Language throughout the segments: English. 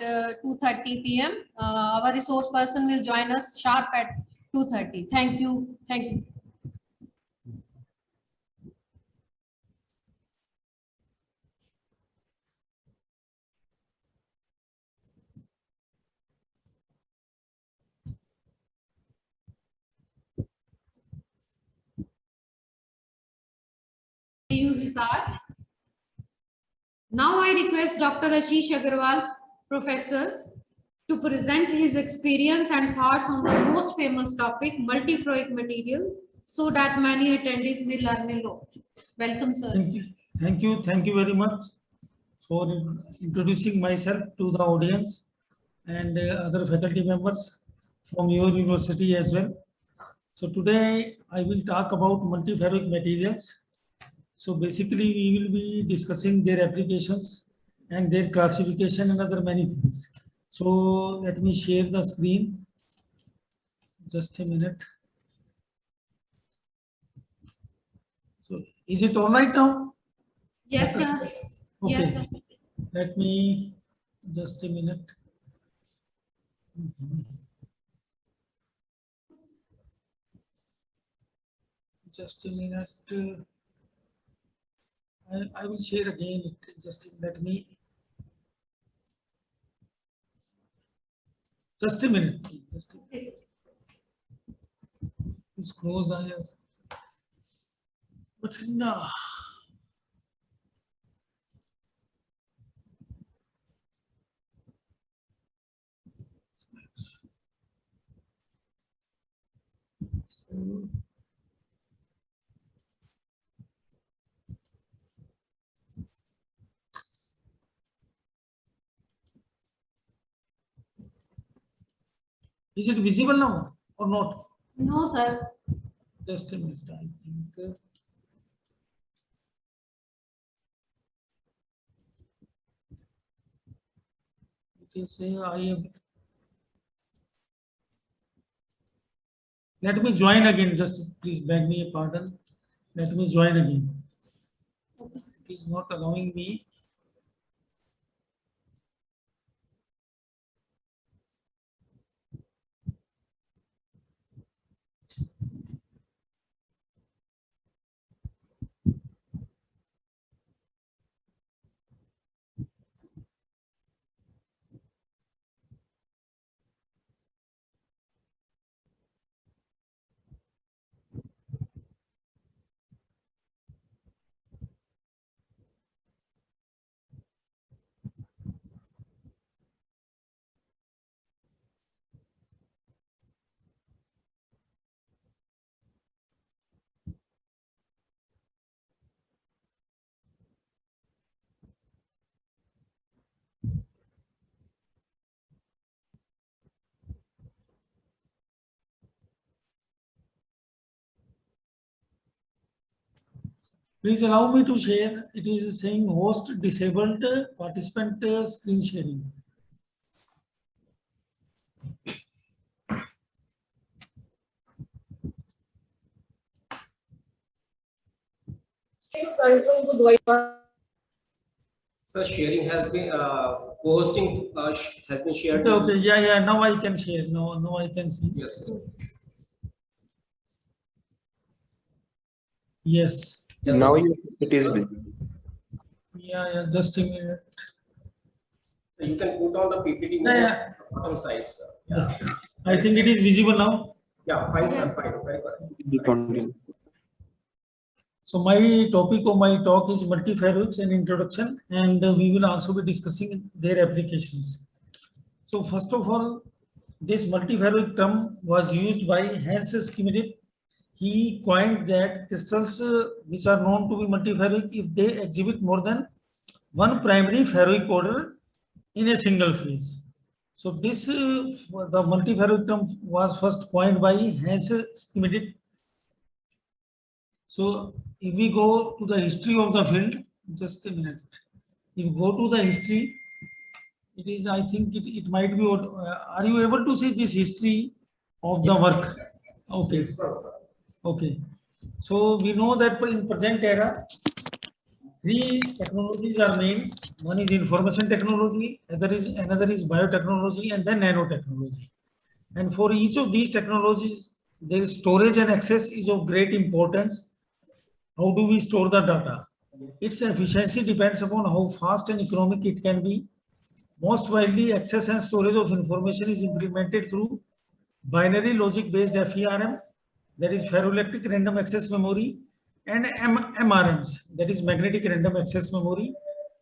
2:30 p.m. Our resource person will join us sharp at 2:30. Thank you. Thank you. Now I request Dr. Ashish Agarwal, Professor, to present his experience and thoughts on the most famous topic, multifloic material, so that many attendees may learn a lot. Welcome, sir. Thank you very much for introducing myself to the audience and other faculty members from your university as well. So today I will talk about multiferroic materials. So basically we will be discussing their applications and their classification and other many things. So let me share the screen. Just a minute. So is it all right now? Yes, sir. Okay. Yes, sir. Let me just a minute. Just a minute. I will share again. Just let me. Just a minute. Just a minute. It's close. I have. But no. So, is it visible now or not? No, sir. Just a minute. I think. It is I have. Let me join again. Just please beg me a pardon. Let me join again. It is not allowing me. Please allow me to share. It is saying host disabled participant screen sharing. So sharing has been co-hosting has been shared. Okay, yeah. Now I can share. No, I can see. Yes. Yes. Now it is busy. Yeah. Just a minute. You can put on the PPT Yeah. bottom side, sir. Yeah. I think it is visible now. Yeah, fine, sir. Fine. Very good. Continue. So my topic of my talk is multiferroics and introduction, and we will also be discussing their applications. So first of all, this multiferroic term was used by Hans Schmidt. He coined that crystals which are known to be multiferroic if they exhibit more than one primary ferroic order in a single phase. So this the multiferroic term was first coined by Hans Schmidt. So if we go to the history of the field, just a minute. If you go to the history, it is, I think it might be, are you able to see this history of the work? Okay. So we know that in present era, three technologies are main. One is information technology, another is biotechnology, and then nanotechnology. And for each of these technologies, their storage and access is of great importance. How do we store the data? Its efficiency depends upon how fast and economic it can be. Most widely, access and storage of information is implemented through binary logic based FERM, that is ferroelectric random access memory, and MRMs, that is magnetic random access memory,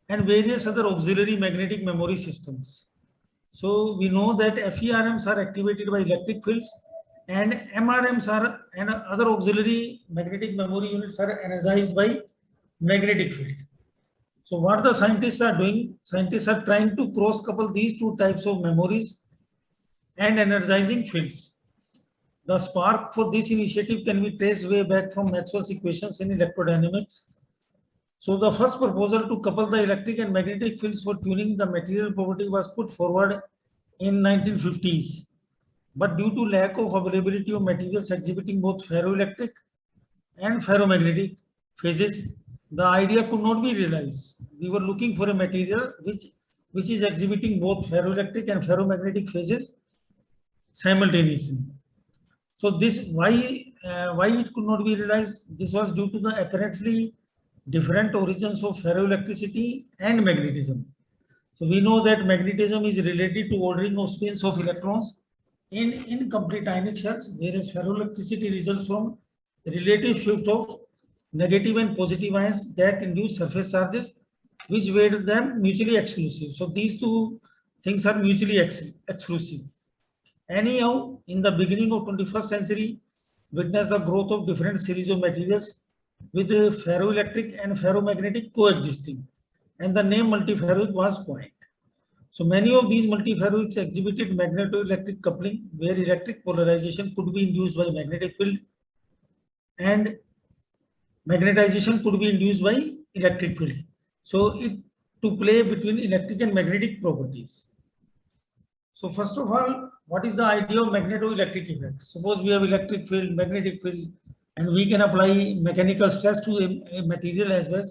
and various other auxiliary magnetic memory systems. So we know that FERMs are activated by electric fields, and MRMs are, and other auxiliary magnetic memory units are energized by magnetic field. So what the scientists are doing, scientists are trying to cross couple these two types of memories and energizing fields. The spark for this initiative can be traced way back from Maxwell's equations in electrodynamics. So the first proposal to couple the electric and magnetic fields for tuning the material property was put forward in 1950s. But due to lack of availability of materials exhibiting both ferroelectric and ferromagnetic phases, the idea could not be realized. We were looking for a material which is exhibiting both ferroelectric and ferromagnetic phases simultaneously. So this why it could not be realized? This was due to the apparently different origins of ferroelectricity and magnetism. So we know that magnetism is related to ordering of spins of electrons in incomplete ionic shells, whereas ferroelectricity results from relative shift of negative and positive ions that induce surface charges, which made them mutually exclusive. So these two things are mutually exclusive. Anyhow, in the beginning of 21st century, witnessed the growth of different series of materials with ferroelectric and ferromagnetic coexisting, and the name multiferroic was coined. So many of these multiferroics exhibited magnetoelectric coupling, where electric polarization could be induced by magnetic field and magnetization could be induced by electric field. So it to play between electric and magnetic properties. So first of all, what is the idea of magnetoelectric effect? Suppose we have electric field, magnetic field, and we can apply mechanical stress to a material as well.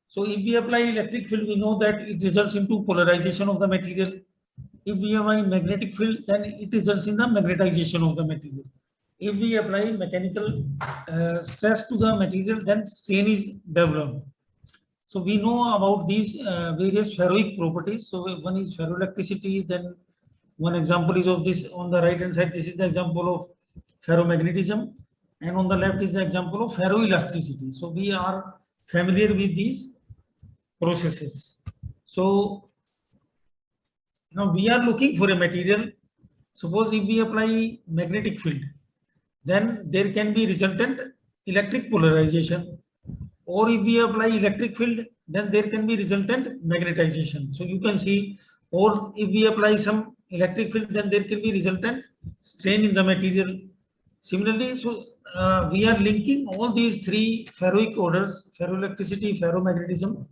So if we apply electric field, we know that it results into polarization of the material. If we apply magnetic field, then it results in the magnetization of the material. If we apply mechanical stress to the material, then strain is developed. So we know about these various ferroic properties. So one is ferroelectricity, then one example is of this on the right hand side. This is the example of ferromagnetism, and on the left is the example of ferroelasticity. So we are familiar with these processes. So now we are looking for a material. Suppose if we apply magnetic field, then there can be resultant electric polarization, or if we apply electric field, then there can be resultant magnetization. So you can see, or if we apply some electric field, then there can be resultant strain in the material. Similarly, so we are linking all these three ferroic orders: ferroelectricity, ferromagnetism,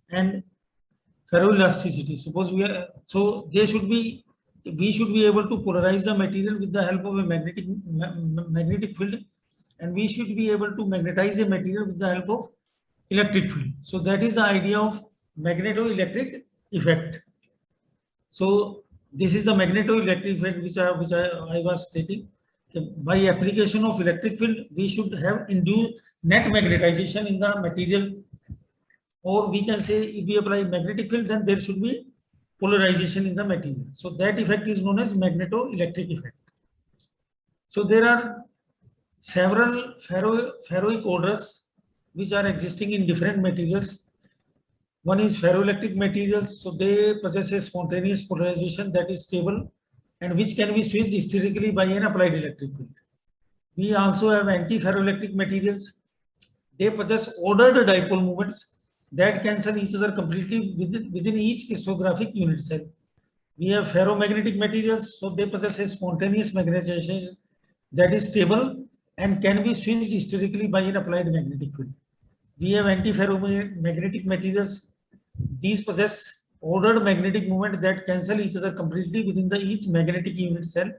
and ferroelasticity. Suppose we are, so we should be able to polarize the material with the help of a magnetic field, and we should be able to magnetize a material with the help of electric field. So that is the idea of magnetoelectric effect. So this is the magnetoelectric effect which I was stating. By application of electric field, we should have induced net magnetization in the material, or we can say if we apply magnetic field, then there should be polarization in the material. So that effect is known as magnetoelectric effect. So there are several ferroic orders which are existing in different materials. One is ferroelectric materials. So they possess a spontaneous polarization that is stable and which can be switched hysterically by an applied electric field. We also have anti-ferroelectric materials. They possess ordered dipole moments that cancel each other completely within each crystallographic unit cell. We have ferromagnetic materials, so they possess a spontaneous magnetization that is stable and can be switched hysterically by an applied magnetic field. We have anti-ferromagnetic materials. These possess ordered magnetic moment that cancel each other completely within each magnetic unit cell.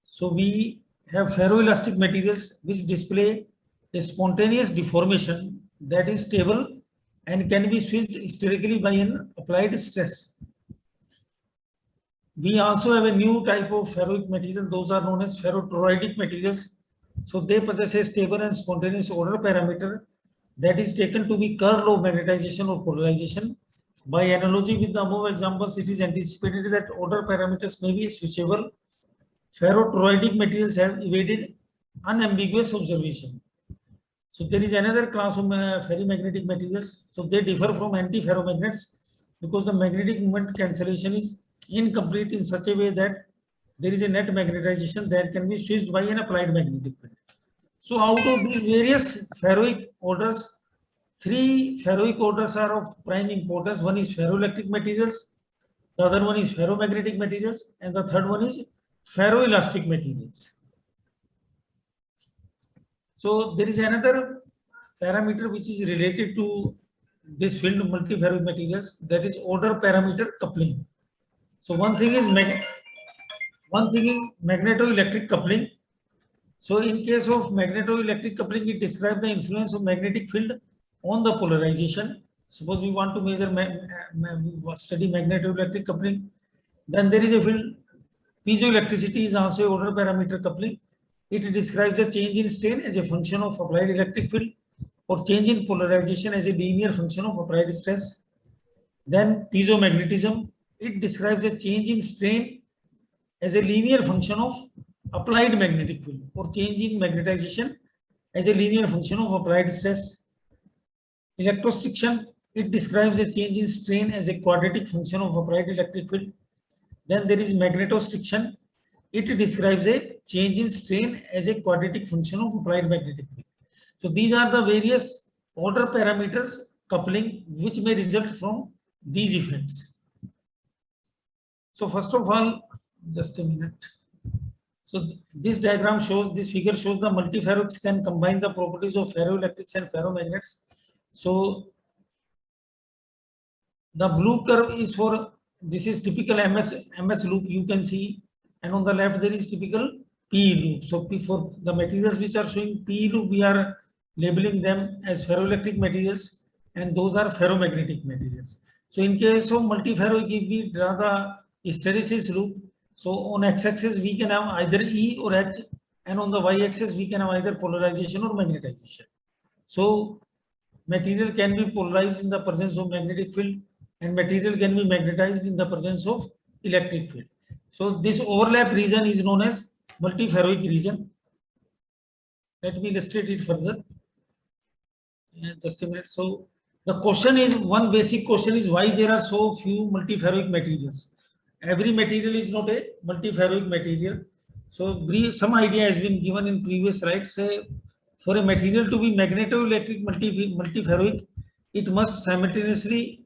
So we have ferroelastic materials which display a spontaneous deformation that is stable and can be switched hysterically by an applied stress. We also have a new type of ferroic material, those are known as ferrotoroidic materials. So they possess a stable and spontaneous order parameter that is taken to be curl of magnetization or polarization. By analogy with the above examples, it is anticipated that order parameters may be switchable. Ferrotoroidic materials have evaded unambiguous observation. So there is another class of ferromagnetic materials. So they differ from antiferromagnets because the magnetic moment cancellation is incomplete in such a way that there is a net magnetization that can be switched by an applied magnetic field. So out of these various ferroic orders, 3 ferroic orders are of prime importance. One is ferroelectric materials, the other one is ferromagnetic materials, and the third one is ferroelastic materials. So there is another parameter which is related to this field of multiferroic materials, that is order parameter coupling. So one thing is magnetoelectric coupling. So in case of magnetoelectric coupling, it describes the influence of magnetic field on the polarization. Suppose we want to measure study magnetoelectric coupling, then there is a field. Piezoelectricity is also a order parameter coupling. It describes the change in strain as a function of applied electric field or change in polarization as a linear function of applied stress. Then piezomagnetism, it describes a change in strain as a linear function of applied magnetic field or change in magnetization as a linear function of applied stress. Electrostriction, it describes a change in strain as a quadratic function of applied electric field. Then there is magnetostriction. It describes a change in strain as a quadratic function of applied magnetic field. So these are the various order parameters coupling which may result from these effects. So first of all, just a minute. So this diagram shows, this figure shows the multiferroics can combine the properties of ferroelectrics and ferromagnets. So the blue curve is for, this is typical MS loop you can see, and on the left there is typical PE loop. So for the materials which are showing PE loop, we are labeling them as ferroelectric materials, and those are ferromagnetic materials. So in case of multiferroic, if we draw the hysteresis loop, so on x-axis we can have either E or H, and on the y-axis we can have either polarization or magnetization. So material can be polarized in the presence of magnetic field, and material can be magnetized in the presence of electric field. So this overlap region is known as multiferroic region. Let me illustrate it further. Just a minute. So the question is, one basic question is, why there are so few multiferroic materials? Every material is not a multiferroic material. So some idea has been given in previous slides. Say for a material to be magnetoelectric multiferroic, it must simultaneously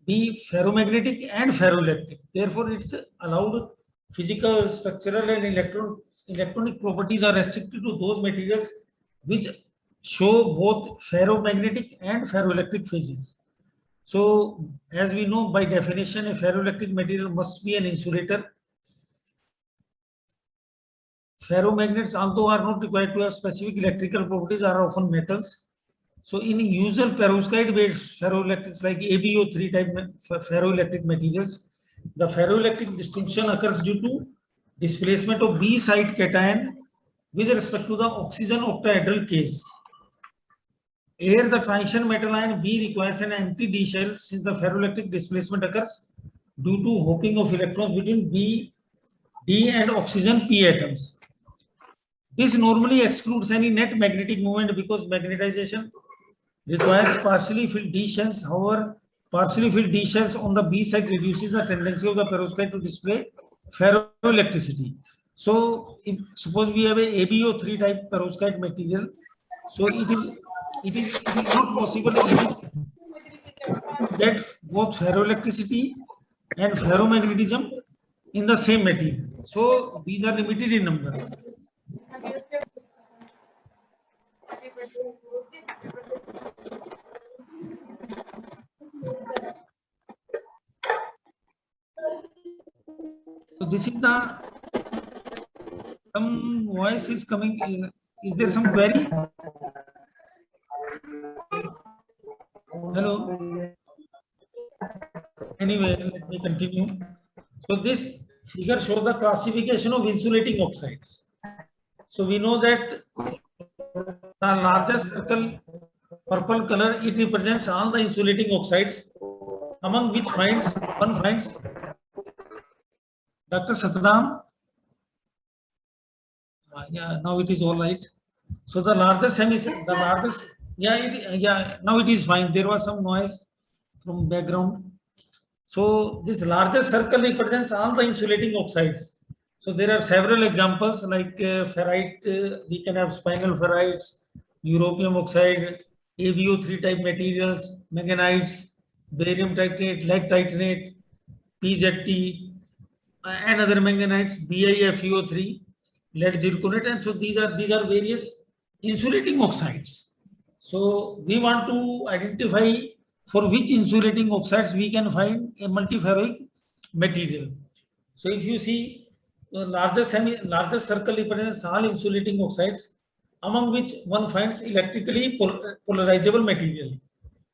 be ferromagnetic and ferroelectric. Therefore, it's allowed physical, structural, and electronic properties are restricted to those materials which show both ferromagnetic and ferroelectric phases. So, as we know by definition, a ferroelectric material must be an insulator. Ferromagnets, although are not required to have specific electrical properties, are often metals. So in usual perovskite based ferroelectrics like AbO3 type ferroelectric materials, the ferroelectric distinction occurs due to displacement of B site cation with respect to the oxygen octahedral case. Here the transition metal ion B requires an empty D shell since the ferroelectric displacement occurs due to hopping of electrons between B, D and oxygen P atoms. This normally excludes any net magnetic moment because magnetization requires partially filled D shells. However, partially filled D shells on the B side reduces the tendency of the perovskite to display ferroelectricity. So, if suppose we have a AbO3 type perovskite material, so it is not possible to get both ferroelectricity and ferromagnetism in the same material. So these are limited in number. So this is the, some voice is coming. Is there some query? Hello. Anyway, let me continue. So this figure shows the classification of insulating oxides. So we know that the largest circle, purple color, it represents all the insulating oxides, among which one finds Dr. Satnam. Yeah, now it is all right. So the largest now it is fine. There was some noise from background. So this largest circle represents all the insulating oxides. So there are several examples like ferrite, we can have spinel ferrites, europium oxide, AbO3 type materials, manganites, barium titanate, lead titanate, PZT, and other manganites, BiFeO3, lead zirconate, and so these are various insulating oxides. So we want to identify for which insulating oxides we can find a multiferroic material. So if you see the largest circle represents all insulating oxides, among which one finds electrically polarizable material.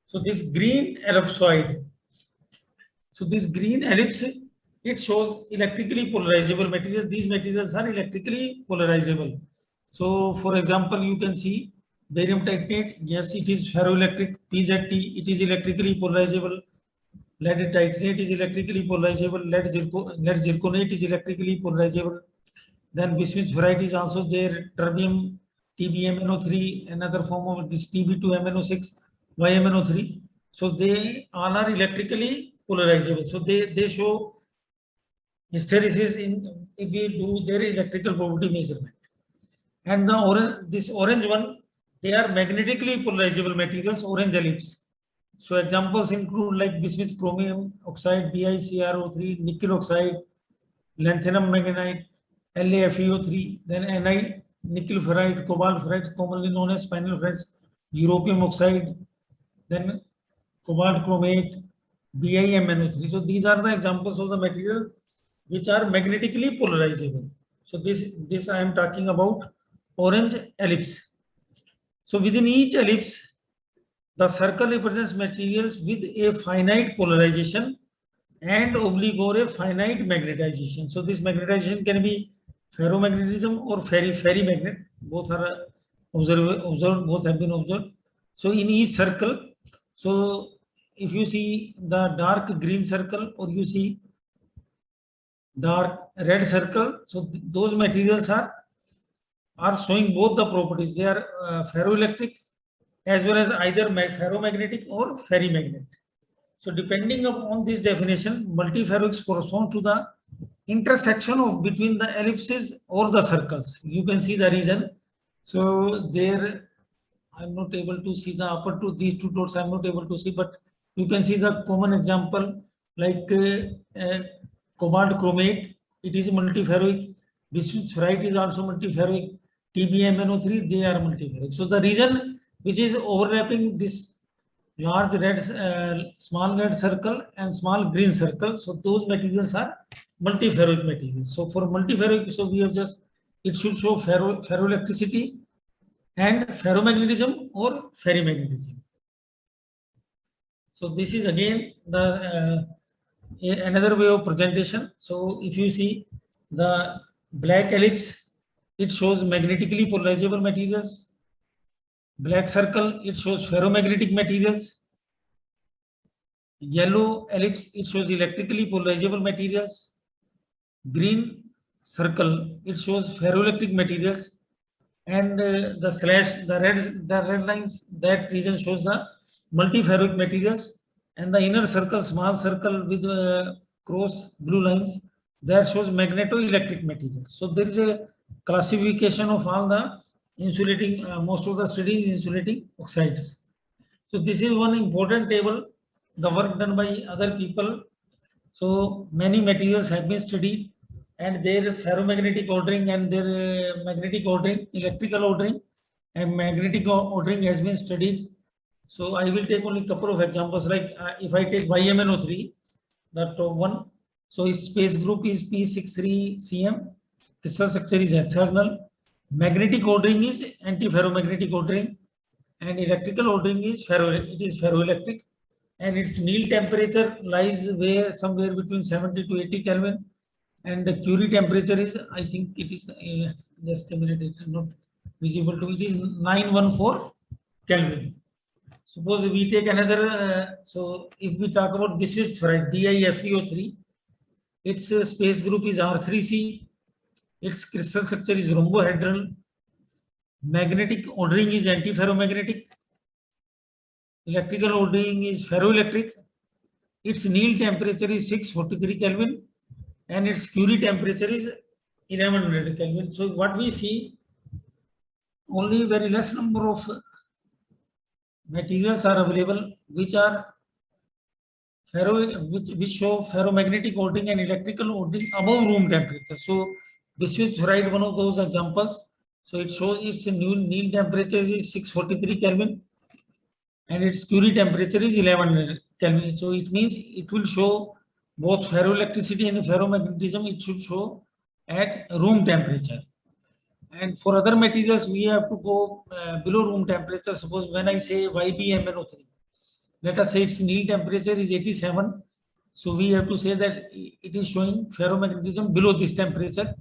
So this green ellipsoid, it shows electrically polarizable materials. These materials are electrically polarizable. So for example, you can see barium titanate, yes, it is ferroelectric. PZT, it is electrically polarizable. Lead titanate is electrically polarizable. Lead zirconate is electrically polarizable. Then bismuth ferrite is also there. Terbium, TBMNO3, another form of this TB2MNO6, YMNO3. So they all are electrically polarizable. So they show hysteresis in if we do their electrical property measurement. And this orange one, they are magnetically polarizable materials, orange ellipse. So examples include like bismuth chromium oxide, BiCrO3, nickel oxide, lanthanum manganite, LaFeO3, then Ni, nickel ferrite, cobalt ferrite, commonly known as spinel ferrites, europium oxide, then cobalt chromate, BiMNO3. So these are the examples of the material which are magnetically polarizable. So this I am talking about orange ellipse. So within each ellipse, the circle represents materials with a finite polarization and oblique or a finite magnetization. So this magnetization can be ferromagnetism or ferrimagnet. Both are observed, both have been observed. So in each circle, so if you see the dark green circle or you see dark red circle, so those materials are showing both the properties. They are ferroelectric as well as either ferromagnetic or ferrimagnet. So depending upon this definition, multiferroics correspond to the intersection of between the ellipses or the circles. You can see the reason. So there, I'm not able to see the upper two, these two dots I'm not able to see, but you can see the common example like cobalt chromate, it is multiferroic. Bismuth ferrite is also multiferroic. TBMNO3, they are multiferroic. So the region which is overlapping this large red, small red circle and small green circle, so those materials are multiferroic materials. So for multiferroic, so we have just, it should show ferroelectricity and ferromagnetism or ferrimagnetism. So this is again the another way of presentation. So if you see the black ellipse, it shows magnetically polarizable materials. Black circle, it shows ferromagnetic materials. Yellow ellipse, it shows electrically polarizable materials. Green circle, it shows ferroelectric materials. And the slash, the red lines, that region shows the multiferroic materials. And the inner circle, small circle with cross blue lines, that shows magnetoelectric materials. So there is a classification of all the insulating, most of the studies insulating oxides. So this is one important table, the work done by other people. So many materials have been studied and their ferromagnetic ordering and their magnetic ordering, electrical ordering and magnetic ordering has been studied. So I will take only a couple of examples, like if I take YMNO3, the top one. So its space group is P63Cm, crystal structure is hexagonal. Magnetic ordering is antiferromagnetic ordering, and electrical ordering is ferroelectric. and its Néel temperature lies where somewhere between 70 to 80 Kelvin, and the Curie temperature is, I think it is just a minute, it is not visible to me, it is 914 Kelvin. Suppose we take another, so if we talk about Bismuth fluoride, DiFeO3, its space group is R3C, its crystal structure is rhombohedral, magnetic ordering is antiferromagnetic, electrical ordering is ferroelectric, its Néel temperature is 643 Kelvin, and its Curie temperature is 1100 Kelvin. So what we see, only very less number of materials are available which are which show ferromagnetic ordering and electrical ordering above room temperature. So Bismuth fluoride, one of those examples. So it shows its Néel temperature is 643 Kelvin and its Curie temperature is 1100 Kelvin. So it means it will show both ferroelectricity and ferromagnetism. It should show at room temperature. And for other materials, we have to go below room temperature. Suppose when I say YbMnO3, let us say its Néel temperature is 87. So we have to say that it is showing ferromagnetism below this temperature.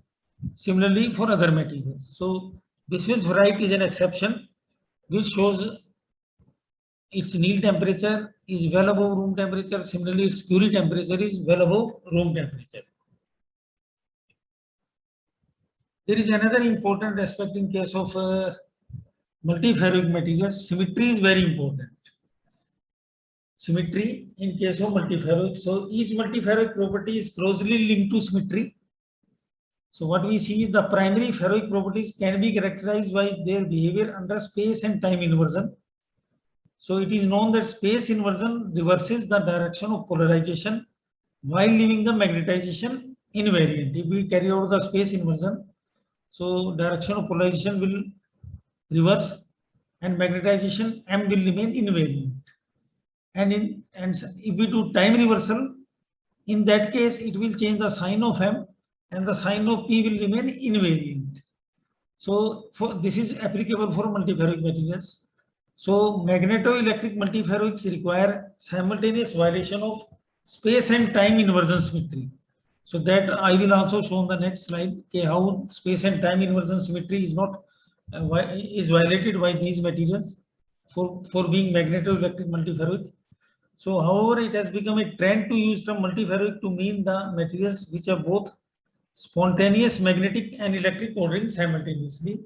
Similarly for other materials. So Bismuth fluoride is an exception which shows its Néel temperature is well above room temperature. Similarly, its Curie temperature is well above room temperature. There is another important aspect in case of multiferroic materials. Symmetry is very important. Symmetry in case of multiferroic. So each multiferroic property is closely linked to symmetry. So what we see, the primary ferroic properties can be characterized by their behavior under space and time inversion. So it is known that space inversion reverses the direction of polarization while leaving the magnetization invariant. If we carry out the space inversion, so direction of polarization will reverse and magnetization M will remain invariant. And if we do time reversal, in that case it will change the sign of M and the sign of P will remain invariant. So this is applicable for multiferroic materials. So magnetoelectric multiferroics require simultaneous violation of space and time inversion symmetry. So that I will also show on the next slide how space and time inversion symmetry is not is violated by these materials for being magnetoelectric multiferroic. So however, it has become a trend to use term multiferroic to mean the materials which are both spontaneous magnetic and electric ordering simultaneously.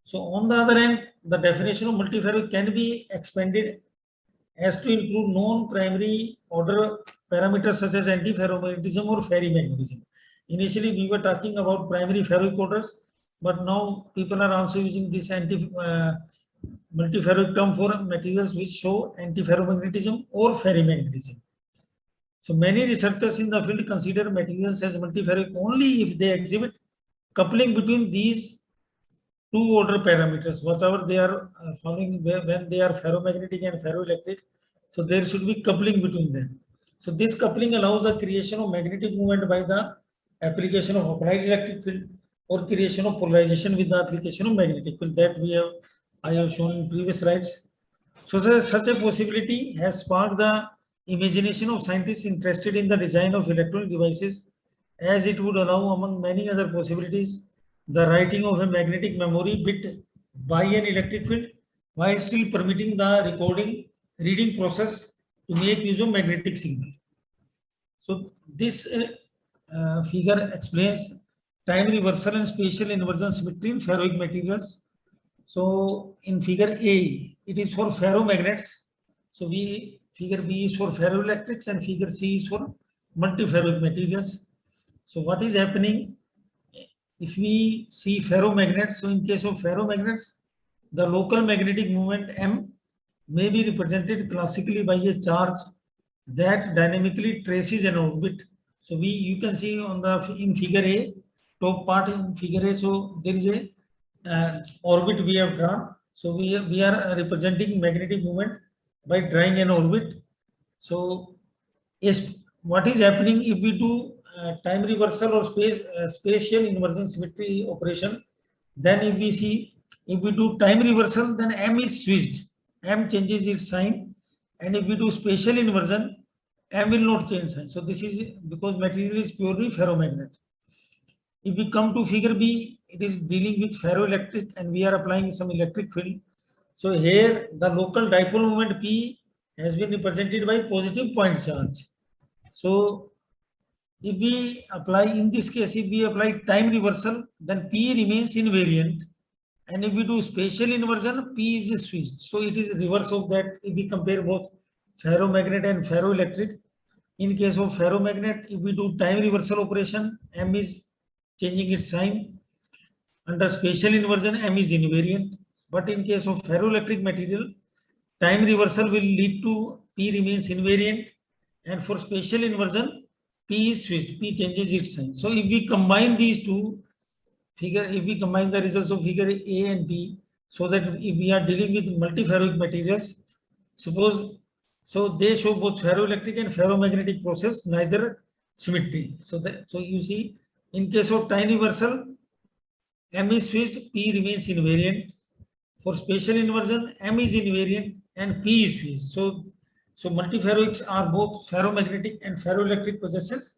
So on the other hand, the definition of multiferroic can be expanded as to include non-primary order parameters such as antiferromagnetism or ferrimagnetism. Initially, we were talking about primary ferroic orders, but now people are also using this multiferroic term for materials which show antiferromagnetism or ferrimagnetism. So many researchers in the field consider materials as multiferroic only if they exhibit coupling between these two order parameters, whatever they are following when they are ferromagnetic and ferroelectric. So there should be coupling between them. So this coupling allows the creation of magnetic movement by the application of applied electric field or creation of polarization with the application of magnetic field that I have shown in previous slides. So such a possibility has sparked the imagination of scientists interested in the design of electronic devices, as it would allow, among many other possibilities, the writing of a magnetic memory bit by an electric field while still permitting the reading process to make use of magnetic signal. So this figure explains time reversal and spatial inversion symmetry in ferroic materials. So in figure A, it is for ferromagnets. So figure B is for ferroelectrics and figure C is for multiferroic materials. So what is happening? If we see ferromagnets, so in case of ferromagnets, the local magnetic moment M may be represented classically by a charge that dynamically traces an orbit. So you can see on in figure A, top part in figure A. So there is a orbit we have drawn. So we are representing magnetic moment by drawing an orbit. So what is happening if we do time reversal or spatial inversion symmetry operation? Then if we do time reversal, then M is switched. M changes its sign And if we do spatial inversion, M will not change sign. So this is because material is purely ferromagnet. If we come to figure B, it is dealing with ferroelectric and we are applying some electric field. So here the local dipole moment P has been represented by positive point charge. So if we apply, in this case, if we apply time reversal, then P remains invariant. And if we do spatial inversion, P is switched. So it is reverse of that if we compare both ferromagnet and ferroelectric. In case of ferromagnet, if we do time reversal operation, M is changing its sign. Under spatial inversion, M is invariant. But in case of ferroelectric material, time reversal will lead to P remains invariant. And for spatial inversion, P is switched, P changes its sign. So if we combine these two figure, if we combine the results of figure A and B, so that if we are dealing with multiferroic materials, suppose, so they show both ferroelectric and ferromagnetic process, neither symmetry. So you see, in case of time reversal, M is switched, P remains invariant. For spatial inversion, M is invariant and P is switched. So multiferroics are both ferromagnetic and ferroelectric possesses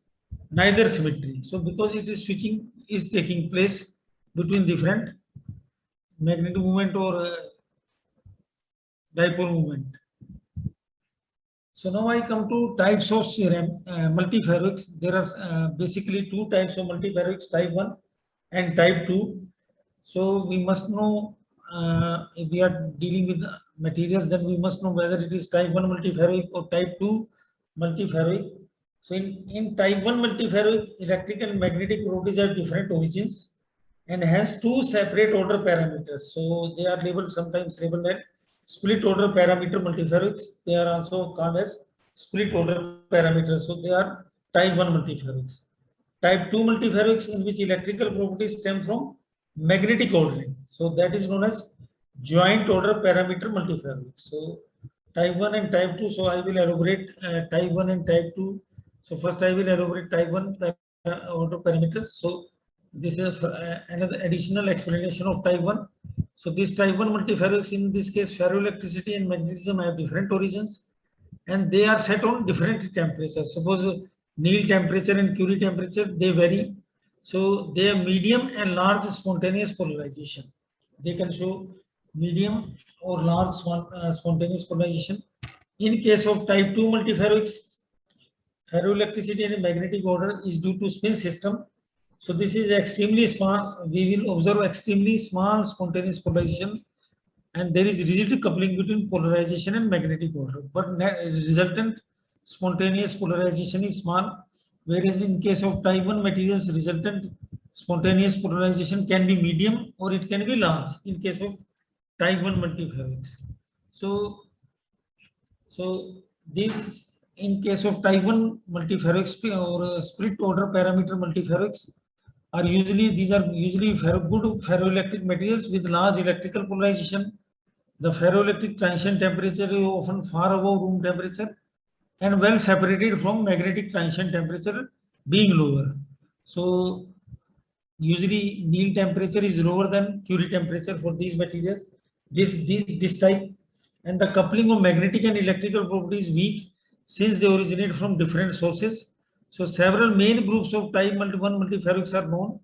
neither symmetry. So because it is switching is taking place between different magnetic moment or dipole moment. So now I come to types of multiferroics. There are basically two types of multiferroics, type 1 and type 2. So we must know if we are dealing with materials, then we must know whether it is type 1 multiferroic or type 2 multiferroic. So in type 1 multiferroic, electric and magnetic properties are different origins and has two separate order parameters. So they are labeled, sometimes labeled as split order parameter multiferroics. They are also called as split order parameters. So they are type 1 multiferroics. Type 2 multiferroics, in which electrical properties stem from magnetic ordering. So that is known as joint order parameter multiferroics. So type 1 and type 2. So I will elaborate type 1 and type 2. So first I will elaborate type 1 order parameters. So this is another additional explanation of type 1. So this type 1 multiferroics, in this case ferroelectricity and magnetism have different origins and they are set on different temperatures. Suppose Néel temperature and Curie temperature, they vary. So they have medium and large spontaneous polarization. They can show medium or large spontaneous polarization. In case of type 2 multiferroics, ferroelectricity and magnetic order is due to spin system. So this is extremely small. We will observe extremely small spontaneous polarization, and there is rigid coupling between polarization and magnetic order. But resultant spontaneous polarization is small, whereas in case of type 1 materials, resultant spontaneous polarization can be medium or it can be large in case of type 1 multiferroics. So this, in case of type 1 multiferroics or split order parameter multiferroics, are usually, these are usually good ferroelectric materials with large electrical polarization. The ferroelectric transition temperature is often far above room temperature and well separated from magnetic transition temperature being lower. So usually Néel temperature is lower than Curie temperature for these materials, this type, and the coupling of magnetic and electrical properties is weak since they originate from different sources. So several main groups of type 1 multiferroics are known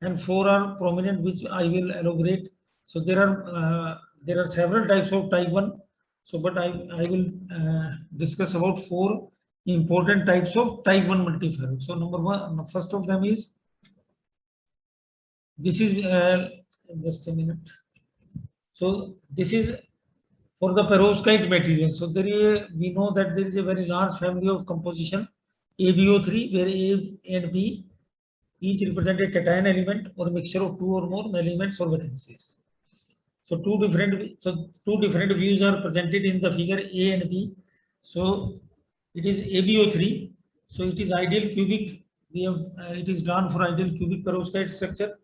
and 4 are prominent, which I will elaborate. So there are several types of type 1. So but I will discuss about 4 important types of type 1 multiferroics. So number 1, first of them is, this is just a minute. So this is for the perovskite material. So we know that there is a very large family of composition, ABO3, where A and B each represent a cation element or a mixture of 2 or more elements or valencies. So two different views are presented in the figure A and B. So it is ABO3. So it is ideal cubic. It is drawn for ideal cubic perovskite structure.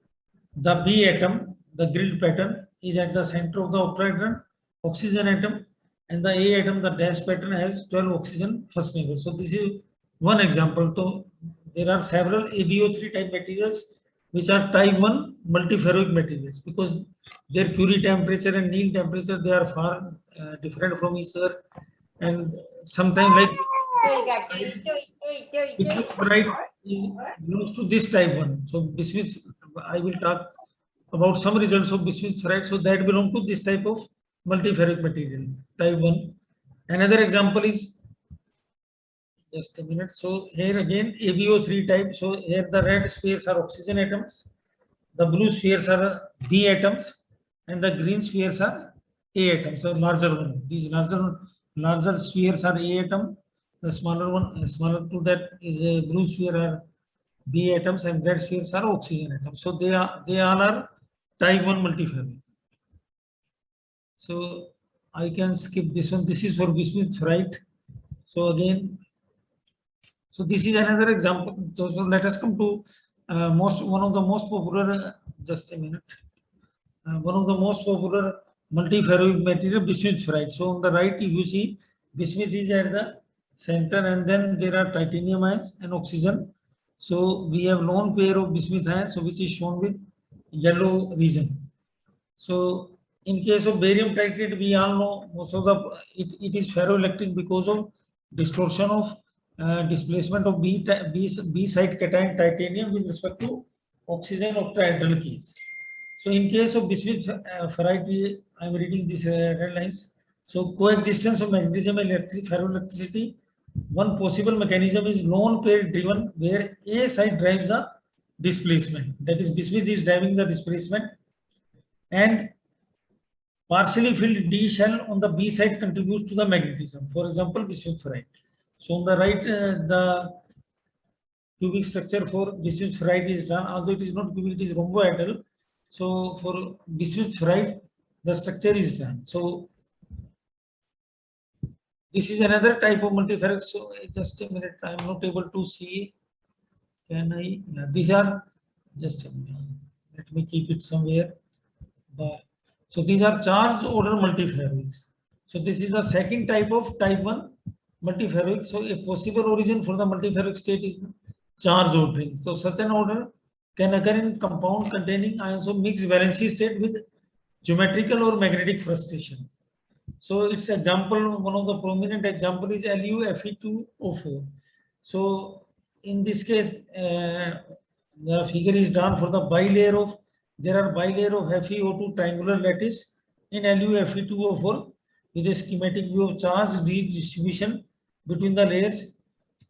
The B atom, the grilled pattern, is at the center of the octahedron, oxygen atom, and the A atom, the dash pattern, has 12 oxygen first neighbor. So this is one example. So there are several ABO3 type materials which are type 1 multiferroic materials, because their Curie temperature and Néel temperature, they are far different from each other. and sometimes like bismuth ferrite is belongs to this type 1. So bismuth, I will talk about some results of bismuth ferrite. So that belong to this type of multiferric material, type 1. Another example is, just a minute. So here again AbO3 type. So here the red spheres are oxygen atoms, the blue spheres are B atoms, and the green spheres are A atoms. So larger one. These larger spheres are A atom. The smaller one, smaller to that is a blue sphere are B atoms, and red spheres are oxygen atoms. So they all are type 1 multiferric. So I can skip this one. This is for bismuth ferrite. So again, so this is another example. So let us come to one of the most popular. Just a minute. One of the most popular multiferroic material, bismuth ferrite. So on the right, if you see, bismuth is at the center, and then there are titanium ions and oxygen. So we have lone pair of bismuth ions, so which is shown with yellow region. So in case of barium titrate, we all know most of the it is ferroelectric because of distortion of displacement of B side cation titanium with respect to oxygen octahedral case. So in case of bismuth ferrite, I am reading this red lines. So coexistence of magnetism and ferroelectricity. One possible mechanism is lone pair driven, where A side drives the displacement. That is, bismuth is driving the displacement, and partially filled D shell on the B side contributes to the magnetism. For example, bismuth ferrite. So on the right, the cubic structure for bismuth ferrite is done, although it is not cubic, it is rhomboidal. So for bismuth ferrite, the structure is done. So this is another type of multiferric. So just a minute, I am not able to see. Can I? Yeah, these are just a minute. Let me keep it somewhere. So these are charged order multiferrics. So this is the second type of type 1 multiferric. So a possible origin for the multiferric state is charge ordering. So such an order can occur in compound containing ions of mixed valency state with geometrical or magnetic frustration. So its example, one of the prominent example is LuFe2O4. So in this case, the figure is drawn for the bilayer of, there are bilayer of FeO2 triangular lattice in LuFe2O4 with a schematic view of charge distribution between the layers,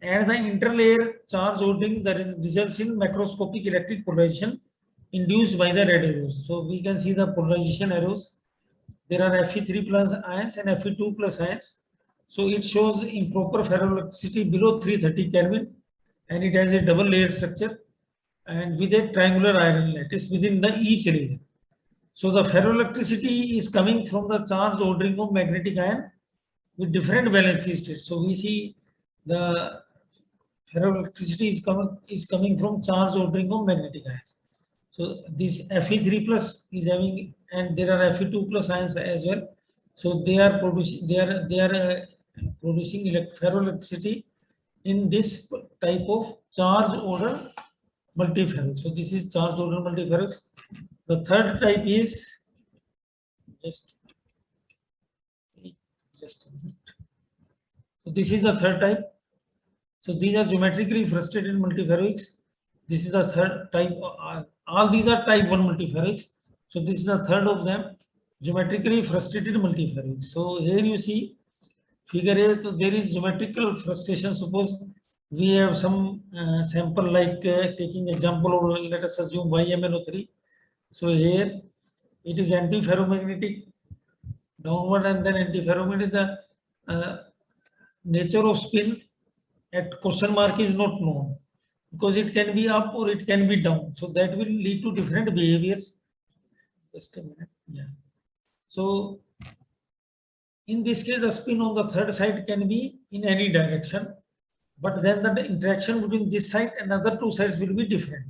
and the interlayer charge ordering that results in macroscopic electric polarization induced by the red arrows. So we can see the polarization arrows. There are Fe3 plus ions and Fe2 plus ions. So it shows improper ferroelectricity below 330 Kelvin, and it has a double layer structure and with a triangular iron lattice within the each layer. So the ferroelectricity is coming from the charge ordering of magnetic ion with different valency states. So we see the ferroelectricity is coming from charge ordering of magnetic ions. So this Fe3 plus is having, and there are Fe2 plus ions as well. So they are producing ferroelectricity in this type of charge order multiferric. So this is charge order multiferrics. The third type is just a minute. So this is the third type. So these are geometrically frustrated multiferrics. This is the third type. All these are type 1 multiferrics. So this is the third of them, geometrically frustrated multiferrics. So here you see figure A. So there is geometrical frustration. Suppose we have some sample like taking example of, let us assume YMNO3. So here it is antiferromagnetic downward and then antiferromagnetic. The nature of spin at question mark is not known, because it can be up or it can be down. So that will lead to different behaviors. Just a minute. Yeah. So in this case, the spin on the third side can be in any direction, but then the interaction between this side and other two sides will be different.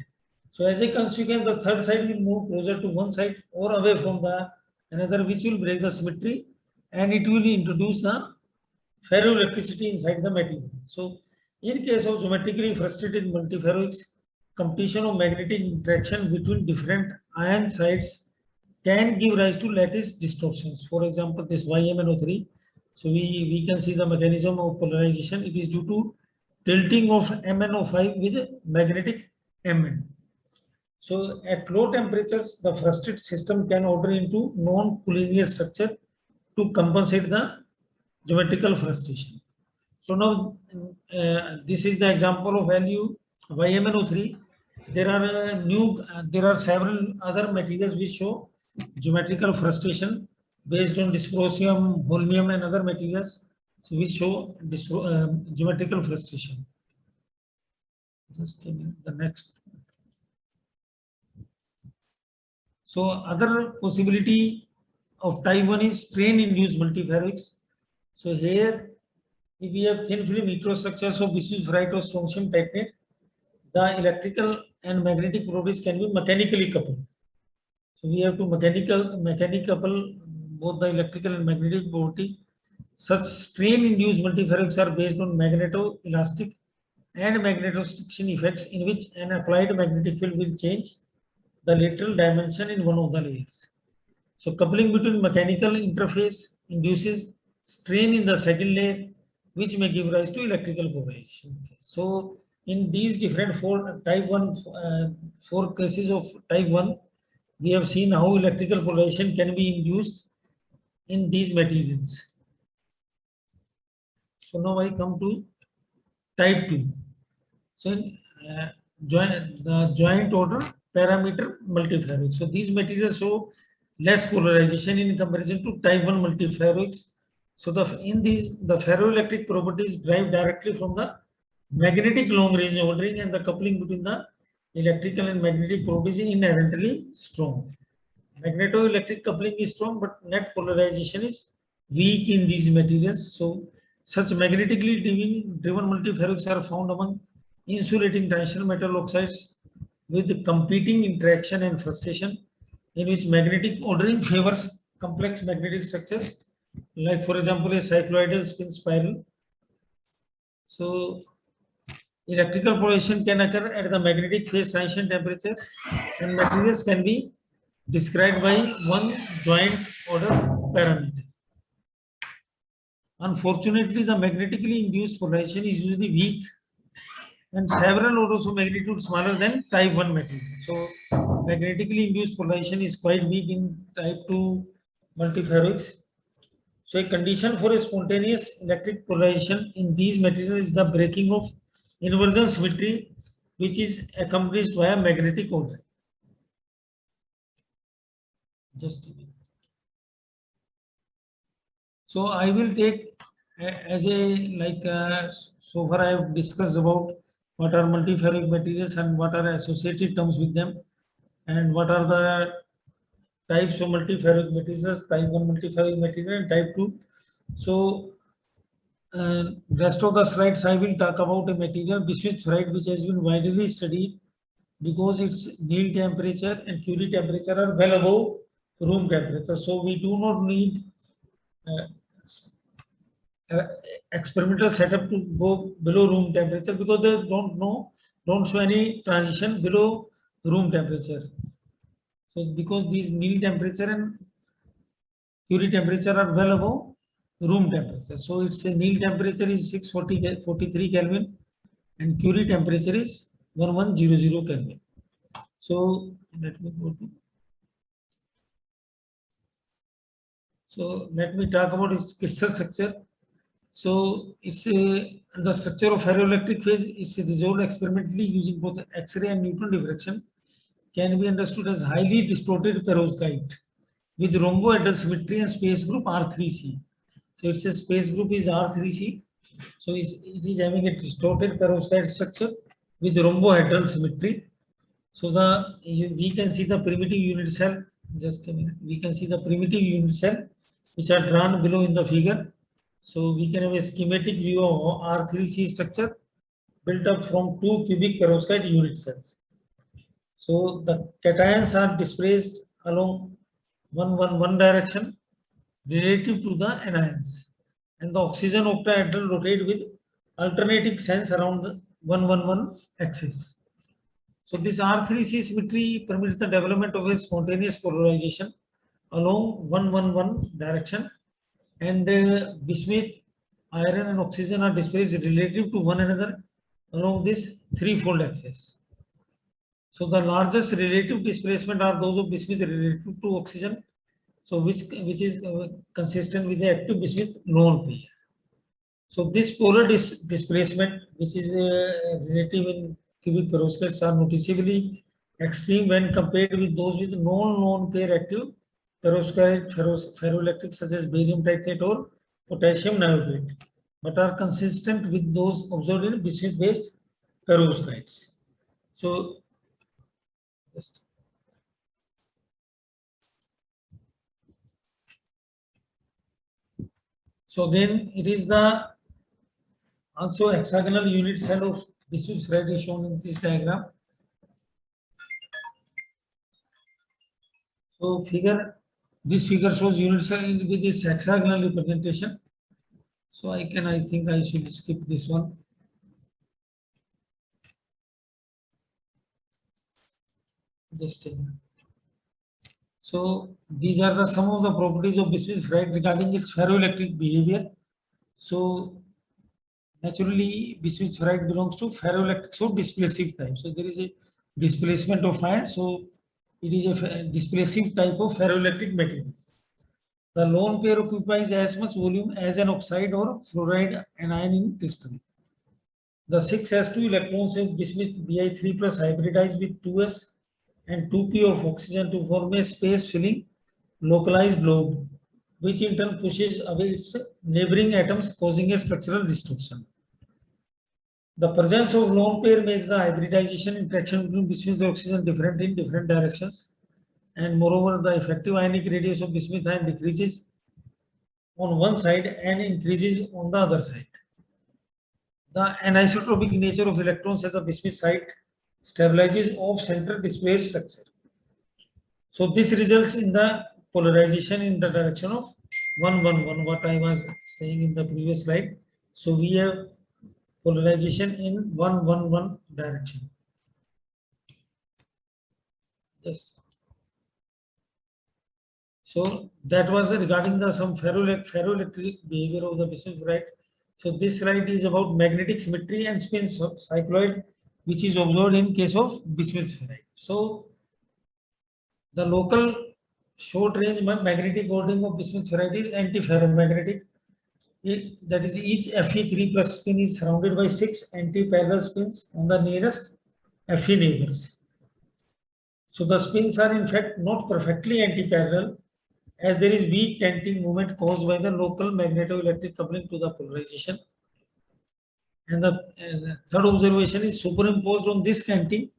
So as a consequence, the third side will move closer to one side or away from the another, which will break the symmetry, and it will introduce the ferroelectricity inside the material. So in case of geometrically frustrated multiferrics, competition of magnetic interaction between different ion sides can give rise to lattice distortions. For example, this YMNO3. So we can see the mechanism of polarization. It is due to tilting of MnO5 with magnetic Mn. So at low temperatures, the frustrated system can order into non-collinear structure to compensate the geometrical frustration. So now this is the example of value YMnO3. There are several other materials which show geometrical frustration based on dysprosium, holmium, and other materials which show geometrical frustration. Just a minute, the next. So other possibility of type 1 is strain-induced multiferroics. So here, if we have thin film heterostructures of bismuth ferrite or strontium titanate, the electrical and magnetic properties can be mechanically coupled. So we have to mechanically couple both the electrical and magnetic property. Such strain-induced multiferroics are based on magnetoelastic and magnetostriction effects in which an applied magnetic field will change the lateral dimension in one of the layers. So coupling between mechanical interface induces strain in the second layer, which may give rise to electrical polarization. So in these different four cases of type 1, we have seen how electrical polarization can be induced in these materials. So now I come to type 2. So the joint order parameter multiferroics. So these materials show less polarization in comparison to type 1 multiferroics. So in these, the ferroelectric properties derive directly from the magnetic long range ordering, and the coupling between the electrical and magnetic properties is inherently strong. Magnetoelectric coupling is strong, but net polarization is weak in these materials. So such magnetically driven multiferroics are found among insulating transition metal oxides with competing interaction and frustration, in which magnetic ordering favors complex magnetic structures, like for example a cycloidal spin spiral. So electrical polarization can occur at the magnetic phase transition temperature, and materials can be described by one joint order parameter. Unfortunately, the magnetically induced polarization is usually weak and several orders of magnitude smaller than type 1 material. So magnetically induced polarization is quite weak in type 2 multiferroics. So a condition for a spontaneous electric polarization in these materials is the breaking of inversion symmetry, which is accomplished via magnetic ordering. Just a minute. So I will take as a so far I have discussed about what are multiferroic materials and what are associated terms with them, and what are the types of multiferroic materials, type 1 multiferroic material and type 2. So rest of the slides I will talk about a material, bismuth ferrite, which has been widely studied because its Néel temperature and Curie temperature are well above room temperature. So we do not need experimental setup to go below room temperature, because they don't show any transition below room temperature. So because these Néel temperature and Curie temperature are well above room temperature. So it's a Néel temperature is 643 Kelvin and Curie temperature is 1100 Kelvin. So let me go to. So let me talk about its crystal structure. So it's the structure of ferroelectric phase. It's resolved experimentally using both X-ray and neutron diffraction. Can be understood as highly distorted perovskite with rhombohedral symmetry and space group R3C. So it's a space group is R3C. So it is having a distorted perovskite structure with rhombohedral symmetry. So we can see the primitive unit cell. Just a minute. We can see the primitive unit cell which are drawn below in the figure. So we can have a schematic view of R3C structure built up from 2 cubic perovskite unit cells. So the cations are displaced along one direction relative to the anions, and the oxygen octahedral rotate with alternating sense around the 111 axis. So this R3C symmetry permits the development of a spontaneous polarization along 111 direction and bismuth, iron and oxygen are displaced relative to one another along this threefold axis. So the largest relative displacement are those of bismuth relative to oxygen, so which is consistent with the active bismuth lone pair. So this polar displacement, which is relative in cubic perovskites, are noticeably extreme when compared with those with non-lone pair active perovskite ferroelectric such as barium titrate or potassium niobate, but are consistent with those observed in bismuth-based perovskites. So just so then it is the also hexagonal unit cell of bismuth ferrite is shown in this diagram. So this figure shows unit cell with its hexagonal representation. So I think I should skip this one. Just a minute. So these are some of the properties of bismuth ferrite regarding its ferroelectric behavior. So naturally, bismuth ferrite belongs to ferroelectric, so displacive type. So there is a displacement of iron. So it is a displacive type of ferroelectric material. The lone pair occupies as much volume as an oxide or fluoride anion in crystal. The 6s2 electrons of bismuth Bi3 plus hybridize with 2s and 2p of oxygen to form a space-filling localized lobe, which in turn pushes away its neighboring atoms, causing a structural destruction. The presence of lone pair makes the hybridization interaction between bismuth and oxygen different in different directions, and moreover, the effective ionic radius of bismuth ion decreases on one side and increases on the other side. The anisotropic nature of electrons at the bismuth site stabilizes off-center displaced structure. So this results in the polarization in the direction of 111, what I was saying in the previous slide. So we have polarization in 111 direction. So that was regarding the some ferroelectric behavior of the bismuth ferrite. So this slide is about magnetic symmetry and spin cycloid, which is observed in case of bismuth ferrite. So the local short range magnetic orbiting of bismuth ferrite is antiferromagnetic. That is, each Fe3 plus spin is surrounded by 6 anti-parallel spins on the nearest Fe neighbors. So the spins are in fact not perfectly anti-parallel, as there is weak tenting moment caused by the local magnetoelectric coupling to the polarization. And the third observation is superimposed on this tenting.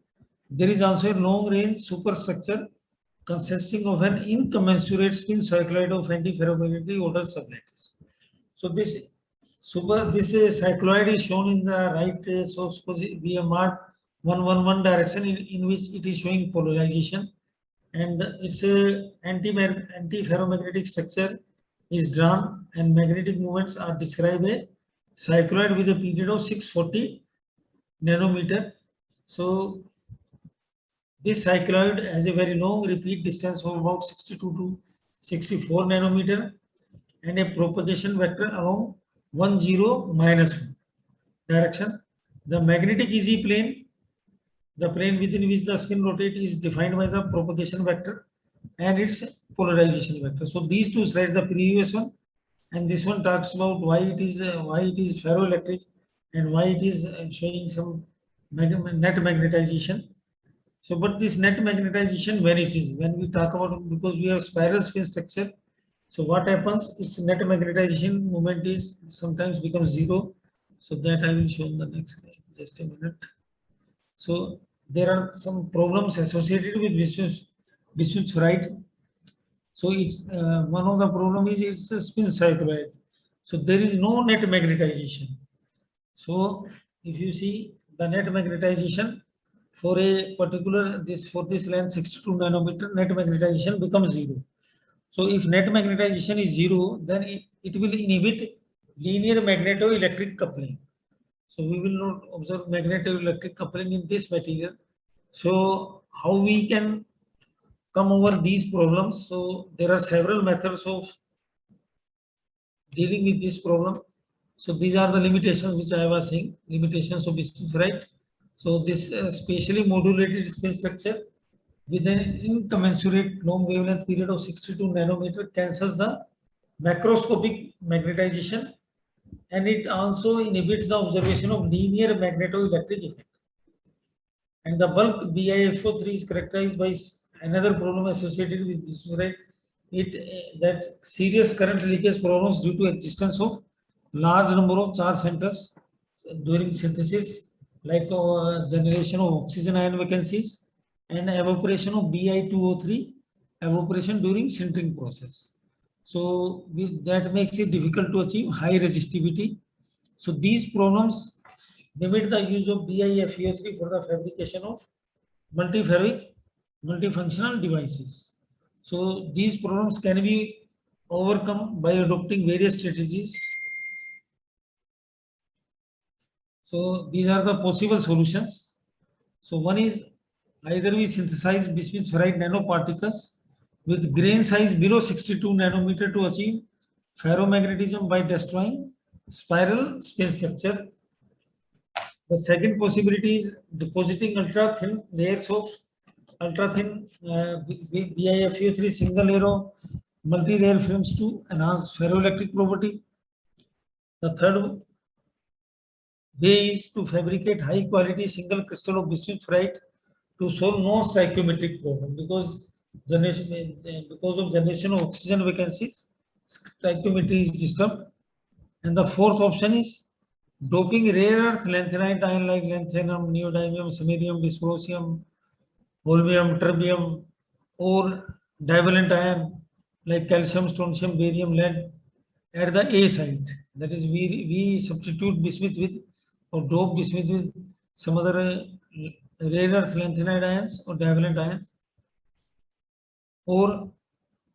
There is also a long-range superstructure consisting of an incommensurate spin cycloid of antiferromagnetic order sublattice. So this cycloid is shown in the right. So suppose we have marked 111 direction in which it is showing polarization, and it's a anti-ferromagnetic structure is drawn, and magnetic moments are described a cycloid with a period of 640 nanometer. So this cycloid has a very long repeat distance of about 62 to 64 nanometer and a propagation vector along 1, 0, -1 direction. The magnetic easy plane, the plane within which the spin rotate, is defined by the propagation vector and its polarization vector. So these two slides, the previous one and this one, talks about why it is ferroelectric and why it is showing some net magnetization. So, but this net magnetization vanishes when we talk about it, because we have spiral spin structure. So what happens? Its net magnetization moment is sometimes becomes 0. So that I will show in the next slide. Just a minute. So there are some problems associated with bismuth ferrite. So it's one of the problem is it's a spin cycloid. So there is no net magnetization. So if you see the net magnetization for a particular for this length 62 nanometer, net magnetization becomes 0. So if net magnetization is 0, then it will inhibit linear magnetoelectric coupling. So we will not observe magnetoelectric coupling in this material. So how we can come over these problems? So there are several methods of dealing with this problem. So these are the limitations which I was saying, limitations of bismuth ferrite. So this spatially modulated space structure with an incommensurate long wavelength period of 62 nanometer cancels the macroscopic magnetization, and it also inhibits the observation of linear magnetoelectric effect. And the bulk BiFO3 is characterized by another problem associated with bismuth ferrite. That serious current leakage problems due to existence of large number of charge centers during synthesis, like generation of oxygen ion vacancies and evaporation of Bi2O3 evaporation during sintering process. So that makes it difficult to achieve high resistivity. So these problems limit the use of BiFeO3 for the fabrication of multiferric multifunctional devices. So these problems can be overcome by adopting various strategies. So these are the possible solutions. So one is either we synthesize bismuth ferrite nanoparticles with grain size below 62 nanometer to achieve ferromagnetism by destroying spiral space structure. The second possibility is depositing ultra thin layers of ultra thin BiFeO3 single layer of multi-layer films to enhance ferroelectric property. The third way is to fabricate high quality single crystal of bismuth ferrite to solve non-stoichiometric problem, because of generation of oxygen vacancies, stoichiometry is disturbed. And the fourth option is doping rare earth lanthanide ion like lanthanum, neodymium, samarium, dysprosium, holmium, terbium, or divalent ion like calcium, strontium, barium, lead at the A site. That is, we substitute bismuth with or dope bismuth with some other rare earth lanthanide ions or divalent ions, or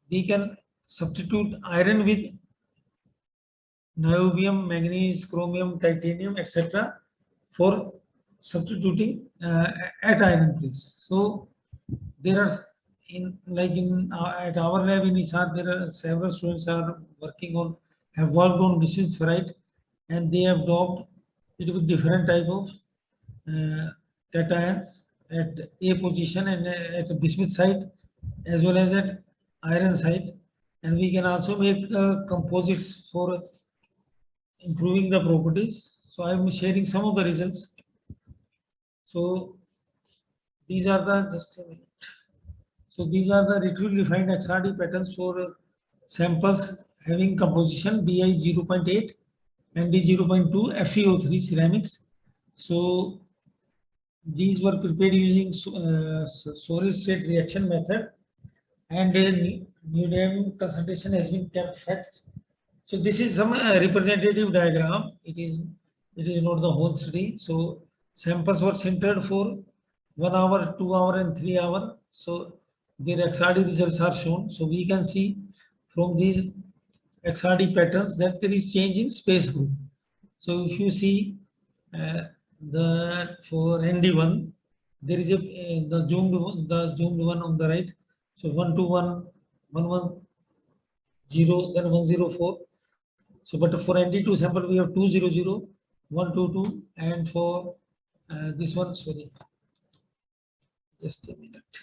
we can substitute iron with niobium, manganese, chromium, titanium, etc. for substituting at iron place. So there are at our lab in Hisar, there are several students are have worked on bismuth ferrite, and they have doped it with different type of cations at A position and at a bismuth site as well as at iron site, and we can also make composites for improving the properties. So I am sharing some of the results. So these are the just a minute. So these are the retrieval refined XRD patterns for samples having composition Bi 0.8 and D 0.2 FeO3 ceramics. So these were prepared using solid state reaction method, and neodymium concentration has been kept fixed. So this is some representative diagram. It is not the whole study. So samples were centered for 1 hour, 2 hour, and 3 hour. So their XRD results are shown. So we can see from these XRD patterns that there is change in space group. So if you see for ND1, there is the zoomed one on the right. So 121, 110, then 104. So, but for ND2 sample we have 200, 122, and for this one, sorry, just a minute.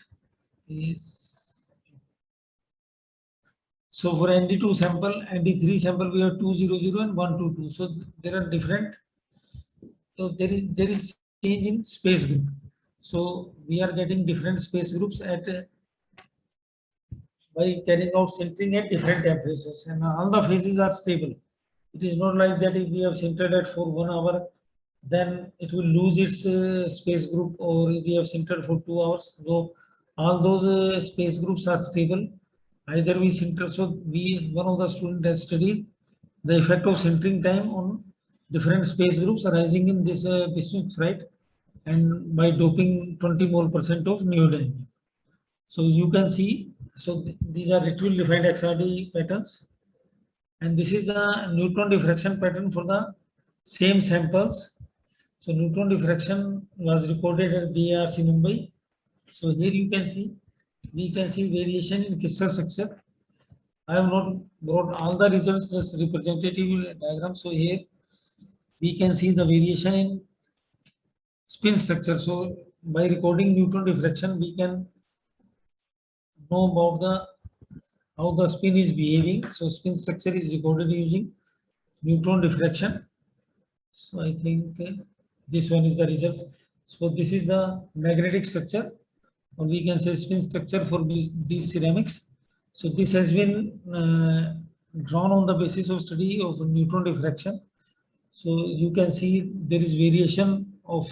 So for ND2 sample, ND3 sample we have 200 and 122. So there are different. So there is change in space group. So we are getting different space groups at by carrying out sintering at different temperatures, and all the phases are stable. It is not like that if we have sintered it for 1 hour, then it will lose its space group, or if we have sintered for 2 hours. So all those space groups are stable. Either we sinter. So one of the students has studied the effect of sintering time on different space groups arising in this bismuth ferrite, and by doping 20% of neodymium. So you can see. So these are retrieval refined XRD patterns. And this is the neutron diffraction pattern for the same samples. So neutron diffraction was recorded at BARC Mumbai. So here you can see, we can see variation in crystal structure I have not brought all the results, just representative diagram. So here we can see the variation in spin structure. So by recording neutron diffraction, we can know about the how the spin is behaving. So spin structure is recorded using neutron diffraction. So I think this one is the result. So this is the magnetic structure, or we can say spin structure for these ceramics. So this has been drawn on the basis of study of neutron diffraction. So you can see there is variation of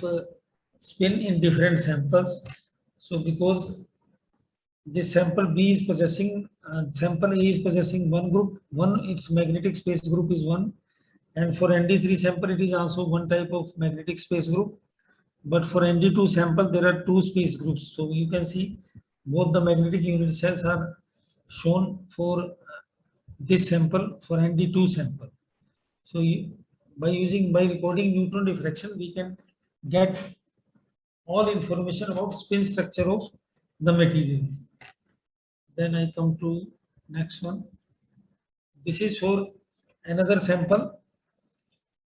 spin in different samples. So because this sample B is possessing, sample A is possessing one group, its magnetic space group is 1, and for ND3 sample it is also one type of magnetic space group, but for ND2 sample there are 2 space groups. So you can see both the magnetic unit cells are shown for this sample for ND2 sample. So by recording neutron diffraction, we can get all information about spin structure of the material. Then I come to next one. This is for another sample,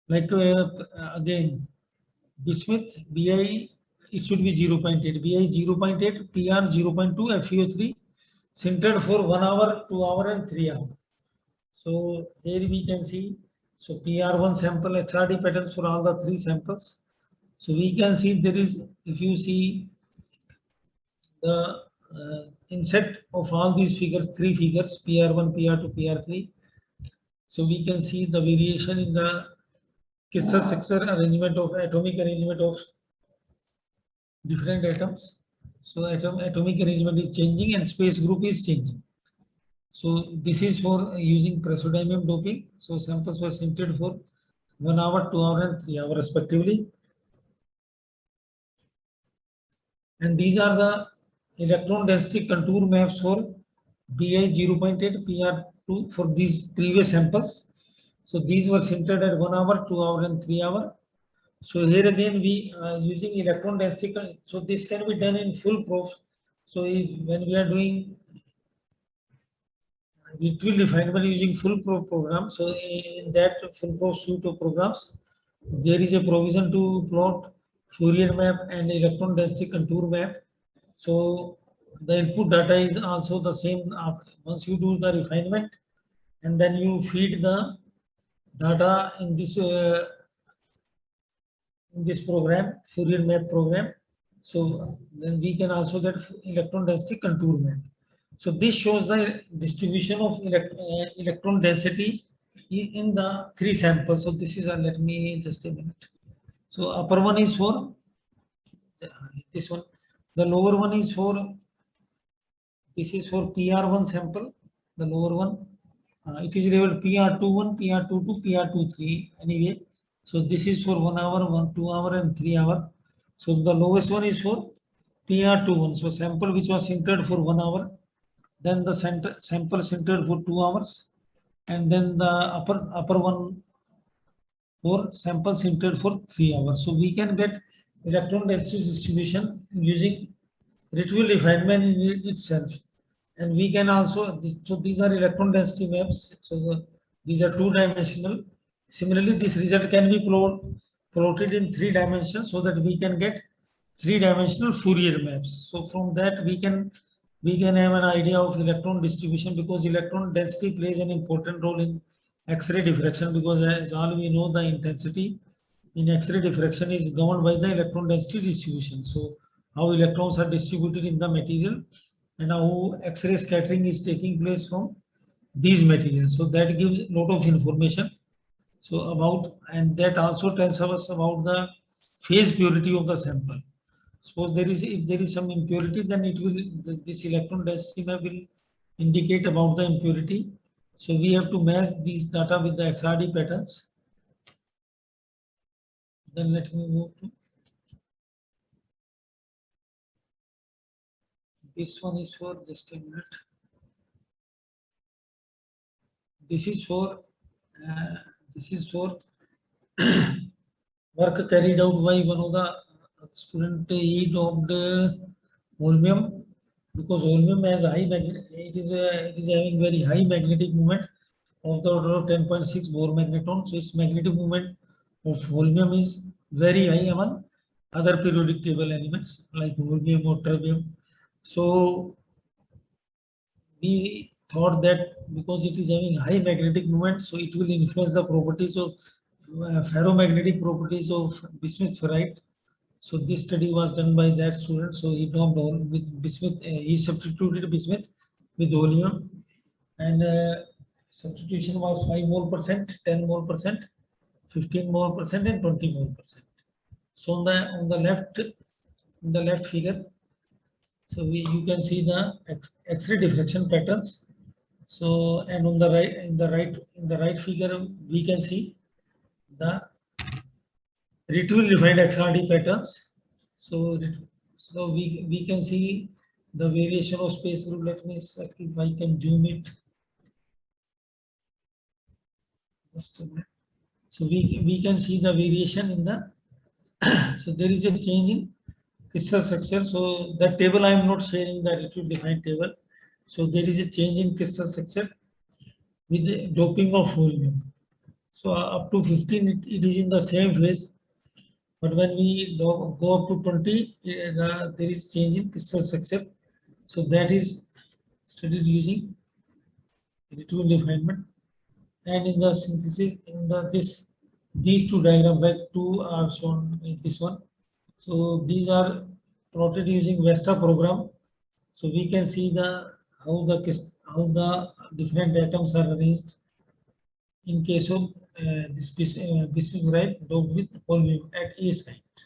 like again bismuth Bi, it should be 0.8, Bi 0.8, Pr 0.2, FeO3 sintered for 1 hour, 2 hour and 3 hours. So here we can see, so PR1 sample XRD patterns for all the 3 samples. So we can see there is, if you see the inset of all these figures, 3 figures, PR1, PR2, PR3. So we can see the variation in the crystal structure arrangement of atomic arrangement of different atoms. So atomic arrangement is changing and space group is changing. So this is for using praseodymium doping. So samples were sintered for 1 hour, 2 hour and 3 hour respectively. And these are the electron density contour maps for Bi 0.8, PR2 for these previous samples. So these were sintered at 1 hour, 2 hour and 3 hour. So here again we using electron density. So this can be done in full proof. So when we are doing virtual refinement using full program, so in that full proof suite of programs, there is a provision to plot Fourier map and electron density contour map. So the input data is also the same once you do the refinement, and then you feed the data in this program, Fourier map program. So then we can also get electron density contour map. So this shows the distribution of electron density in the 3 samples. So this is let me just a minute. So upper one is for this one. The lower one is for, this is for PR1 sample. The lower one, it is labeled PR21, PR22, PR23 anyway. So this is for 1 hour, 2 hour and 3 hour. So the lowest one is for PR21. So sample which was sintered for 1 hour. Then the sample sintered for 2 hours, and then the upper one for sample sintered for 3 hours. So we can get electron density distribution using ritual refinement in itself, and we can also so these are electron density maps. So these are 2-dimensional. Similarly, this result can be plotted in 3 dimensions so that we can get 3-dimensional Fourier maps. So from that we can have an idea of electron distribution, because electron density plays an important role in X-ray diffraction, because as all we know, the intensity in X-ray diffraction is governed by the electron density distribution. So how electrons are distributed in the material and how X-ray scattering is taking place from these materials. So that gives a lot of information. So about, and that also tells us about the phase purity of the sample. Suppose if there is some impurity, then it will, this electron density map will indicate about the impurity. So we have to match these data with the XRD patterns. Then let me move to this one. Is for just a minute. This is for work carried out by one of the student. He doped molybdenum because holmium has high magnet, it is having very high magnetic moment of the order of 10.6 Bohr magneton. So its magnetic moment of holmium is very high among other periodic table elements like holmium or terbium. So we thought that because it is having high magnetic moment, so it will influence the properties of ferromagnetic properties of bismuth ferrite. So this study was done by that student. So he dumped all with bismuth. He substituted bismuth with holmium, and substitution was 5 mole percent, 10 mole percent, 15 mole percent, and 20 mole percent. So on the left, in the left figure, so you can see the X-ray diffraction patterns. So and on the right, in the right figure, we can see the retrieve refined XRD patterns. So we can see the variation of space group. Let me see if I can zoom it. Just a minute. So we can see the variation in the so there is a change in crystal structure. So that table I am not sharing the retrieve defined table. So there is a change in crystal structure with the doping of holmium. So up to 15 it is in the same phase. But when we go up to 20, there is change in crystal structure. So that is studied using ritual refinement. And in the synthesis, in these two diagrams, like two are shown in this one. So these are plotted using Vesta program. So we can see how the different atoms are arranged in case of this bismuth ferrite doped with holmium at A site.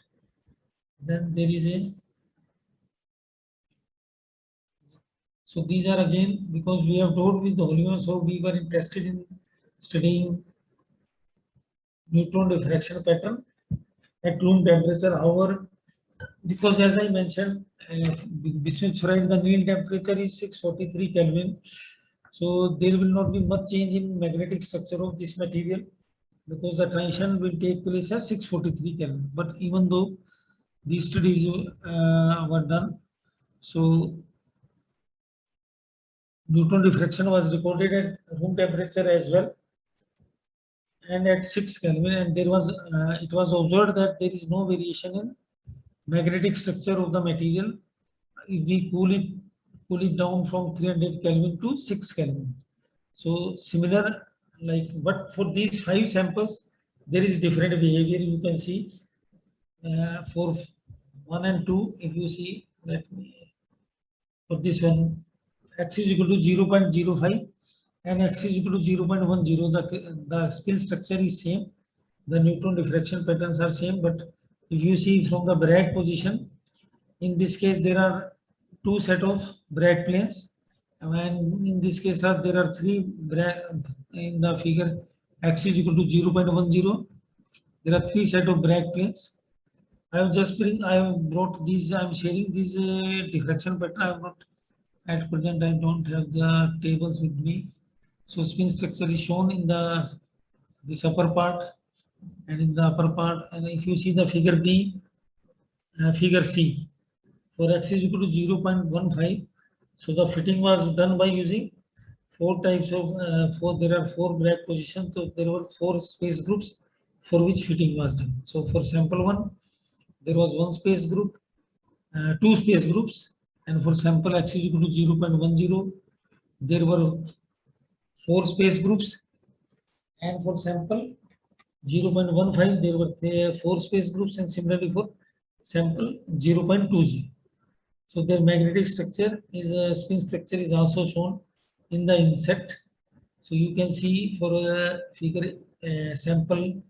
Then there is a, so these are again because we have doped with the holmium, so we were interested in studying neutron diffraction pattern at room temperature. However, because as I mentioned, bismuth ferrite, the mean temperature is 643 Kelvin. So there will not be much change in magnetic structure of this material because the transition will take place at 643 Kelvin. But even though these studies were done, so neutron diffraction was recorded at room temperature as well, and at 6 Kelvin, and there was it was observed that there is no variation in magnetic structure of the material if we cool it down from 300 Kelvin to 6 Kelvin. So similar, like, but for these 5 samples, there is different behavior. You can see for 1 and 2, if you see, let me, for this one, x is equal to 0.05 and x is equal to 0.10, the spin structure is same, the neutron diffraction patterns are same, but if you see from the Bragg position, in this case there are 2 set of Bragg planes, and in this case there are 3 Bragg in the figure. X is equal to 0.10. There are 3 set of Bragg planes. I have brought these. I am sharing this diffraction pattern. I have not at present. I don't have the tables with me. So spin structure is shown in this upper part and in the upper part. And if you see the figure B, figure C, for x is equal to 0.15. So the fitting was done by using 4 types of there are 4 Bragg positions. So there were 4 space groups for which fitting was done. So for sample 1, there was 1 space group, 2 space groups, and for sample x is equal to 0.10, there were 4 space groups, and for sample 0.15, there were 4 space groups, and similarly for sample 0.20. So their magnetic structure is spin structure is also shown in the inset. So you can see for a figure sample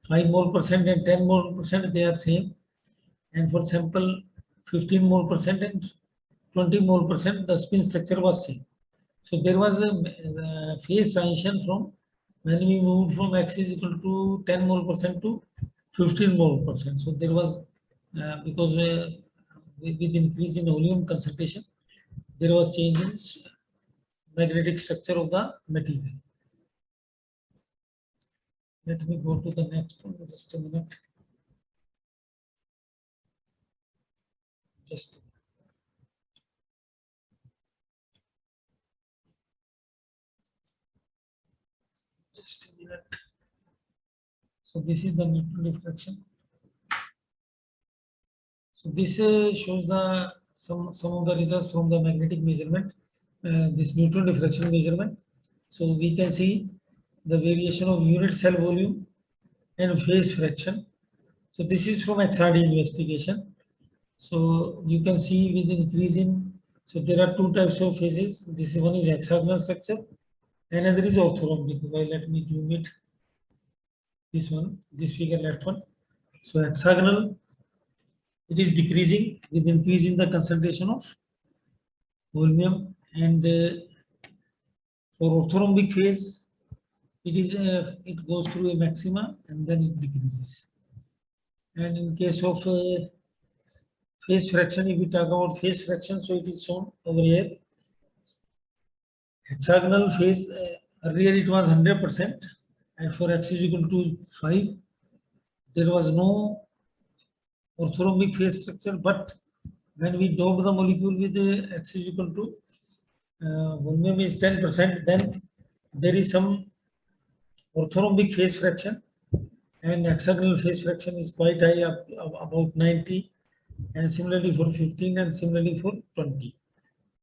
5 mole percent and 10 mole percent, they are same, and for sample 15 mole percent and 20 mole percent, the spin structure was same. So there was a phase transition from when we moved from x is equal to 10 mole percent to 15 mole percent. So there was because with increase in volume concentration, there was change in magnetic structure of the material. Let me go to the next one. Just a minute. Just Just a minute. So this is the neutron diffraction. So this shows the some of the results from the magnetic measurement, this neutron diffraction measurement. So we can see the variation of unit cell volume and phase fraction. So this is from XRD investigation. So you can see with increase in, so there are two types of phases. This one is hexagonal structure, another is orthorhombic. Well, let me zoom it. This one, this figure left one. So hexagonal, it is decreasing with increase in the concentration of volume, and for orthorhombic phase, it goes through a maxima and then it decreases. And in case of phase fraction, if we talk about phase fraction, so it is shown over here. Hexagonal phase, earlier it was 100%, and for x is equal to 5, there was no orthorhombic phase structure, but when we doped the molecule with x is equal to volume is 10%, then there is some orthorhombic phase fraction, and hexagonal phase fraction is quite high, up about 90, and similarly for 15 and similarly for 20.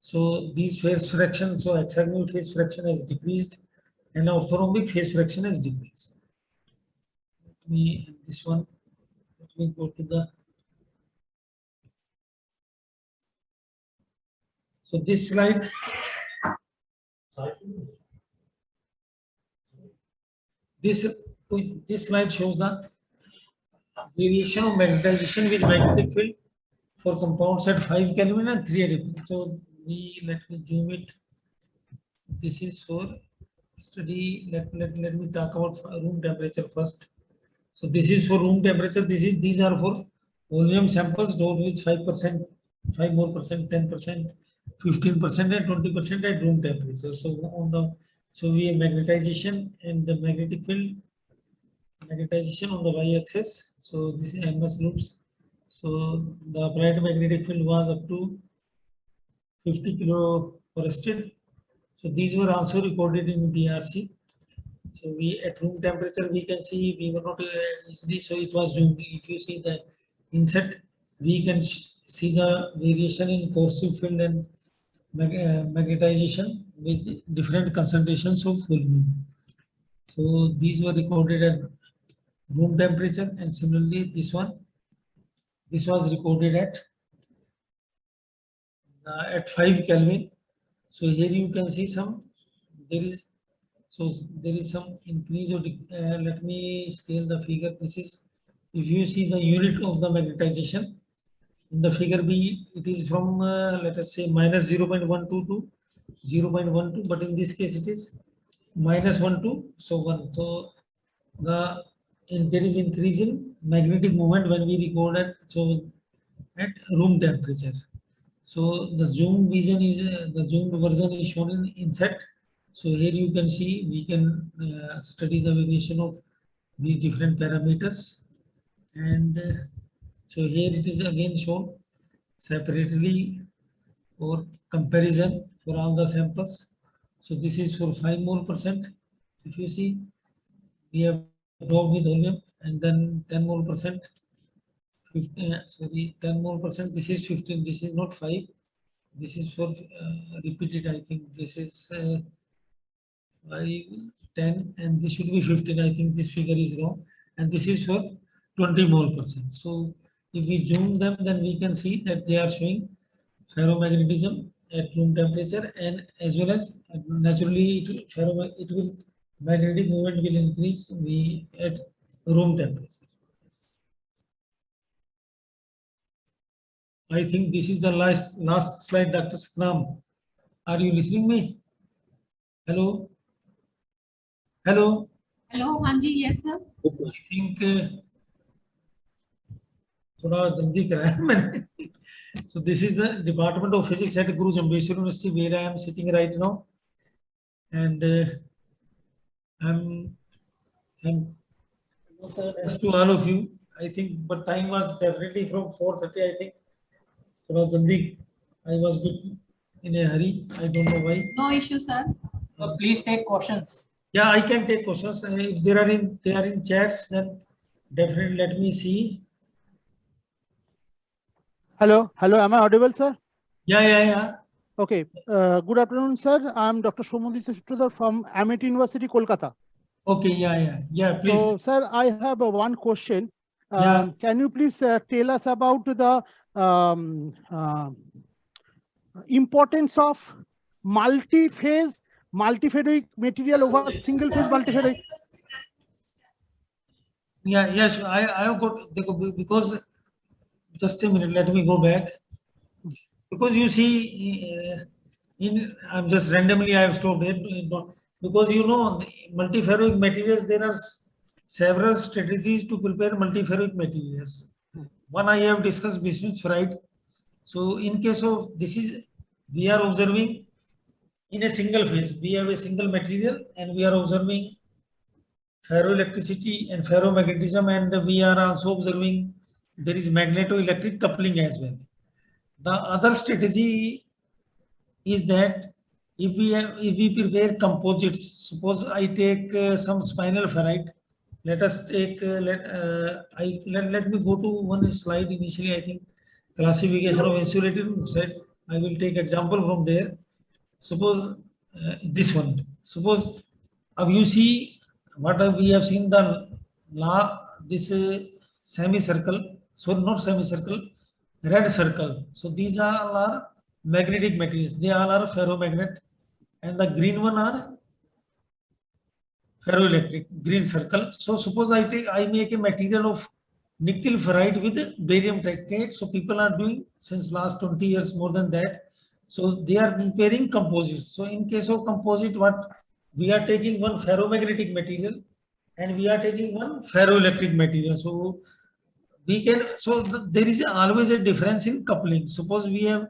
So these phase fractions, so hexagonal phase fraction has decreased and orthorhombic phase fraction has decreased. Let me go to the, so this slide, this slide shows the variation of magnetization with magnetic field for compounds at 5 Kelvin and 3 degrees. So let me zoom it. This is for study. Let me talk about room temperature first. So this is for room temperature. These are for volume samples doped with 5%, 5 more percent, 10%, 15% and 20% at room temperature. So we have magnetization and the magnetic field, magnetization on the y-axis. So this is MS loops. So the applied magnetic field was up to 50 kiloparsec. So these were also recorded in BRC. So we at room temperature we can see we were not easily. So it was zoomed. If you see the inset, we can see the variation in coercive field and magnetization with different concentrations of volume. So these were recorded at room temperature, and similarly this was recorded at 5 Kelvin. So here you can see there is some increase or let me scale the figure. This is, if you see the unit of the magnetization in the figure B, it is from let us say minus 0.12 to 0.12, but in this case it is minus 1 to 1. So there is increase in magnetic moment when we record at room temperature. So the zoomed version is shown in inset. So here you can see we can study the variation of these different parameters, and so here it is again shown separately for comparison for all the samples. So this is for 5 more percent. If you see, we have dropped with volume, and then 10 more percent. 10 more percent. This is 15. This is not 5. This is for repeated. I think this is 5, 10, and this should be 15. I think this figure is wrong, and this is for 20 more percent. So if we zoom them, then we can see that they are showing ferromagnetism at room temperature, and as well as naturally magnetic moment will increase at room temperature. I think this is the last slide, Dr. Satnam. Are you listening me? Hello? Hello? Hello, Hanji, yes, sir. I think थोड़ा जल्दी कराया मैंने. So this is the Department of Physics at Guru Jambheshwar University, where I am sitting right now, and I'm thanks to all of you. I think, but time was definitely from 4:30. I think थोड़ा जल्दी. I was bit in a hurry. I don't know why. No issue, sir. Please take questions. Yeah, I can take questions. If they are in chats, then definitely let me see. Hello, am I audible, sir? Yeah. Okay, good afternoon, sir. I'm Dr. Somodit Sutradhar from Amity University, Kolkata. Okay, yeah, please. So, sir, I have one question. Yeah. Can you please tell us about the importance of multi-phase, multiferroic material over single-phase multiferroic? Yes, I have got, because just a minute, let me go back. Because you see, I'm just randomly I have stopped it, because you know, the multiferroic materials, there are several strategies to prepare multiferroic materials. One I have discussed bismuth ferrite. So in case of this is, we are observing in a single phase, we have a single material and we are observing ferroelectricity and ferromagnetism, and we are also observing there is magnetoelectric coupling as well. The other strategy is that if we prepare composites, suppose I take some spinel ferrite. Let us take let me go to one slide initially. I think classification of insulated oxide. I will take example from there. Suppose this one. Suppose you see what we have seen the law, this semicircle. So not semicircle, red circle. So these all are magnetic materials. They all are ferromagnet, and the green one are ferroelectric, green circle. So suppose I make a material of nickel ferrite with barium titanate. So people are doing since last 20 years, more than that. So they are preparing composites. So in case of composite, what we are taking one ferromagnetic material and we are taking one ferroelectric material. So we can, there is always a difference in coupling. Suppose we have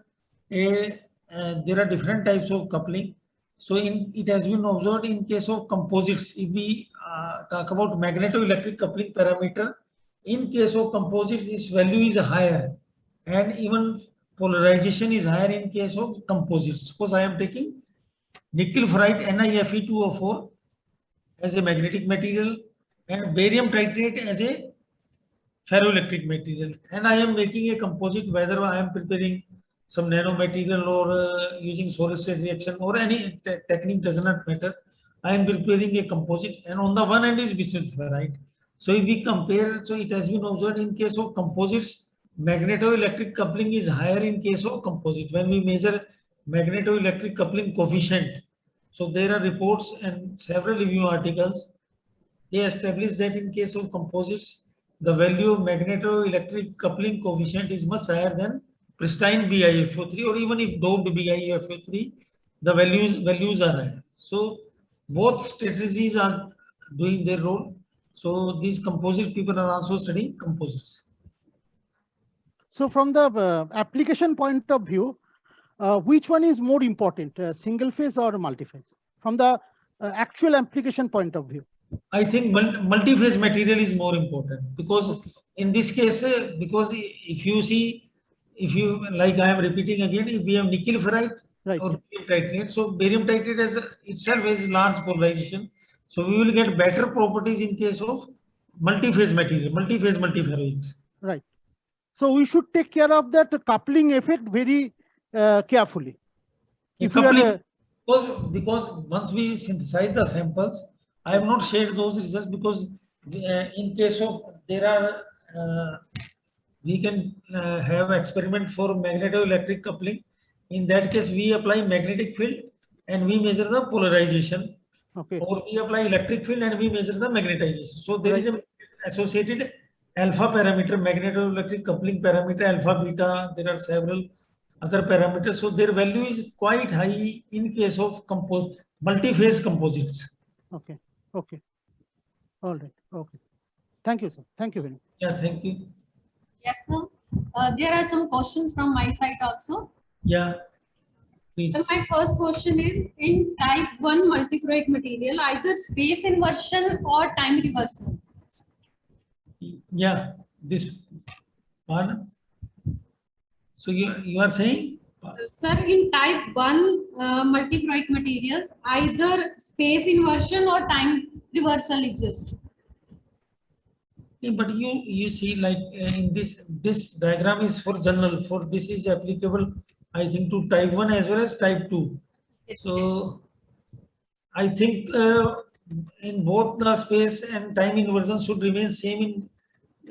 there are different types of coupling. So it has been observed in case of composites, if we talk about magnetoelectric coupling parameter, in case of composites its value is higher, and even polarization is higher in case of composites. Suppose I am taking nickel ferrite NiFe2O4 as a magnetic material and barium titanate as a ferroelectric material, and I am making a composite, whether I am preparing some nanomaterial or using solid state reaction or any technique, does not matter. I am preparing a composite, and on the one end is bismuth ferrite. So if we compare, so it has been observed in case of composites, magnetoelectric coupling is higher in case of composite. When we measure magnetoelectric coupling coefficient, so there are reports and several review articles. They established that in case of composites, the value of magnetoelectric coupling coefficient is much higher than pristine BiFO3, or even if doped BiFO3, the values are higher. So both strategies are doing their role. So these composite people are also studying composites. So from the application point of view, which one is more important, single phase or multi-phase? From the actual application point of view. I think multi-phase material is more important, because in this case, because if you see, if you, like I am repeating again, if we have nickel ferrite Right. or barium titanate, so barium titanate as itself has large polarization, so we will get better properties in case of multi-phase material, multi-phase multiferroics. Right. So we should take care of that coupling effect very carefully. If we are, Because once we synthesize the samples, I have not shared those results, because in case of there are we can have experiment for magnetoelectric coupling. In that case, we apply magnetic field and we measure the polarization, okay, or we apply electric field and we measure the magnetization. So there is Right. a associated alpha parameter, magnetoelectric coupling parameter, alpha, beta. There are several other parameters. So their value is quite high in case of multi-phase composites. okay, okay. All right. Okay. Thank you, sir. Thank you very much. Yeah, thank you. Yes, sir. There are some questions from my side also. Yeah, please. So my first question is, in type 1 multiferroic material, either space inversion or time reversal. Yeah, this one. So you are saying Sir, in type 1 multiphoric materials, either space inversion or time reversal exists. Yeah, but you see, like in this diagram is for general. For this is applicable, I think, to type 1 as well as type 2. Yes, So I think in both the space and time inversion should remain same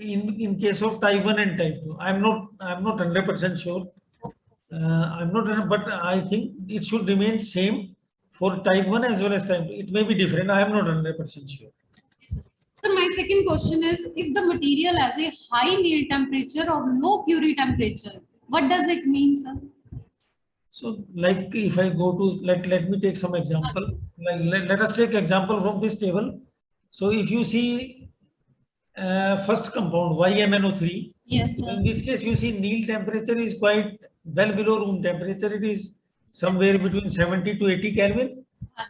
in case of type 1 and type 2. I'm not 100% sure. I'm not, but I think it should remain same for type 1 as well as type 2. It may be different. I am not 100% sure. So my second question is, if the material has a high Néel temperature or low Curie temperature, what does it mean, sir? So, like if I go to let me take some example. Like let us take example from this table. So if you see first compound YMNO3, Yes, so sir. in this case you see Néel temperature is quite well below room temperature. It is somewhere yes. between 70 to 80 Kelvin,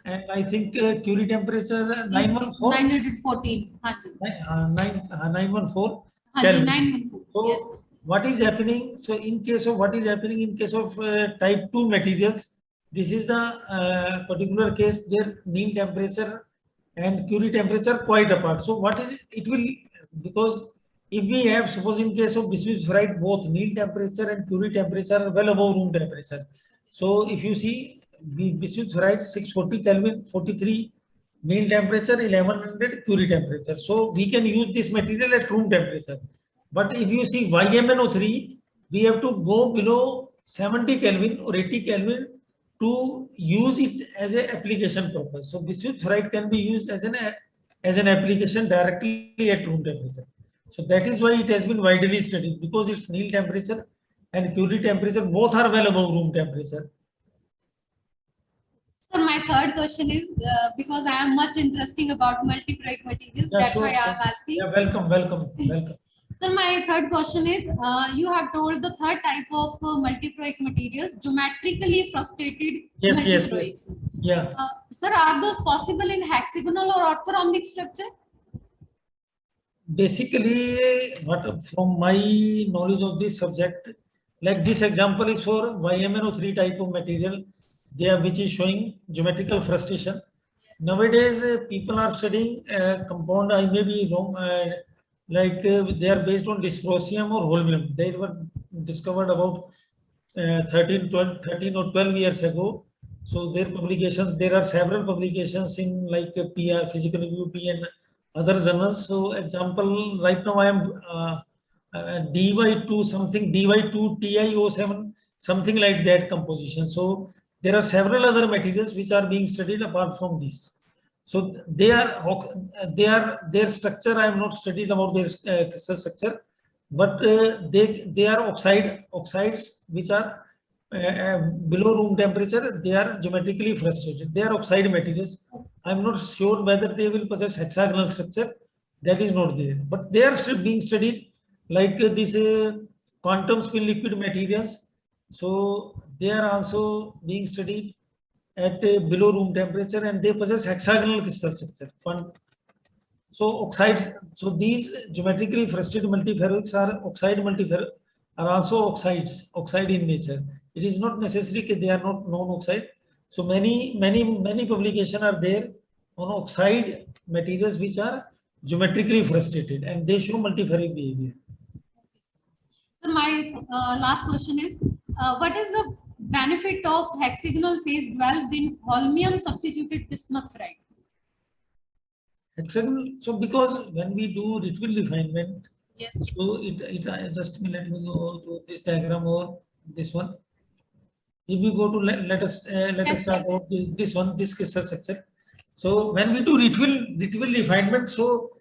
and I think Curie temperature 914. 914. Hanji. 914 Hanji, Kelvin. 914. So Yes. what is happening? So in case of what is happening in case of type 2 materials, this is the particular case their Néel temperature and Curie temperature quite apart. So what is it will, because if we have, suppose in case of bismuth ferrite, both Néel temperature and Curie temperature are well above room temperature. So if you see bismuth ferrite 640 Kelvin, 43 Néel temperature, 1100 Curie temperature. So we can use this material at room temperature. But if you see YMNO3, we have to go below 70 Kelvin or 80 Kelvin to use it as an application purpose. So bismuth ferrite can be used as an application directly at room temperature. So that is why it has been widely studied, because its Néel temperature and Curie temperature both are well above room temperature. So my third question is, because I am much interesting about multiphoric materials, Yeah, that's sure, why I am sure. asking. Yeah, welcome. So my third question is, you have told the third type of multiphoric materials, geometrically frustrated Yes. multiphorics. Yeah. Sir, are those possible in hexagonal or orthorhombic structure? Basically, what from my knowledge of this subject, like this example is for YMNO3 type of material, which is showing geometrical frustration. Nowadays, people are studying compound. I may be wrong. They are based on dysprosium or holmium. They were discovered about 13 or 12 years ago. So their publications, there are several publications in like PR, Physical Review, P, and other journals. So example, right now I am DY2 something, DY2 TiO7, something like that composition. So there are several other materials which are being studied apart from this. So their structure. I have not studied about their crystal structure, but they are oxides which are below room temperature. They are geometrically frustrated. They are oxide materials. I am not sure whether they will possess hexagonal structure. That is not there, but they are still being studied like this quantum spin liquid materials. So they are also being studied at below room temperature, and they possess hexagonal crystal structure. So oxides, so these geometrically frustrated multiferroics are also oxide in nature. It is not necessary that they are not non-oxide. So many publications are there on oxide materials which are geometrically frustrated, and they show multiferric behavior. So my last question is, what is the benefit of hexagonal phase developed in holmium substituted bismuth ferrite? Hexagonal. So because when we do ritual refinement, Yes. so just let me go to this diagram or this one. If we go to let us start out this one, this crystal structure. So when we do ritual refinement, so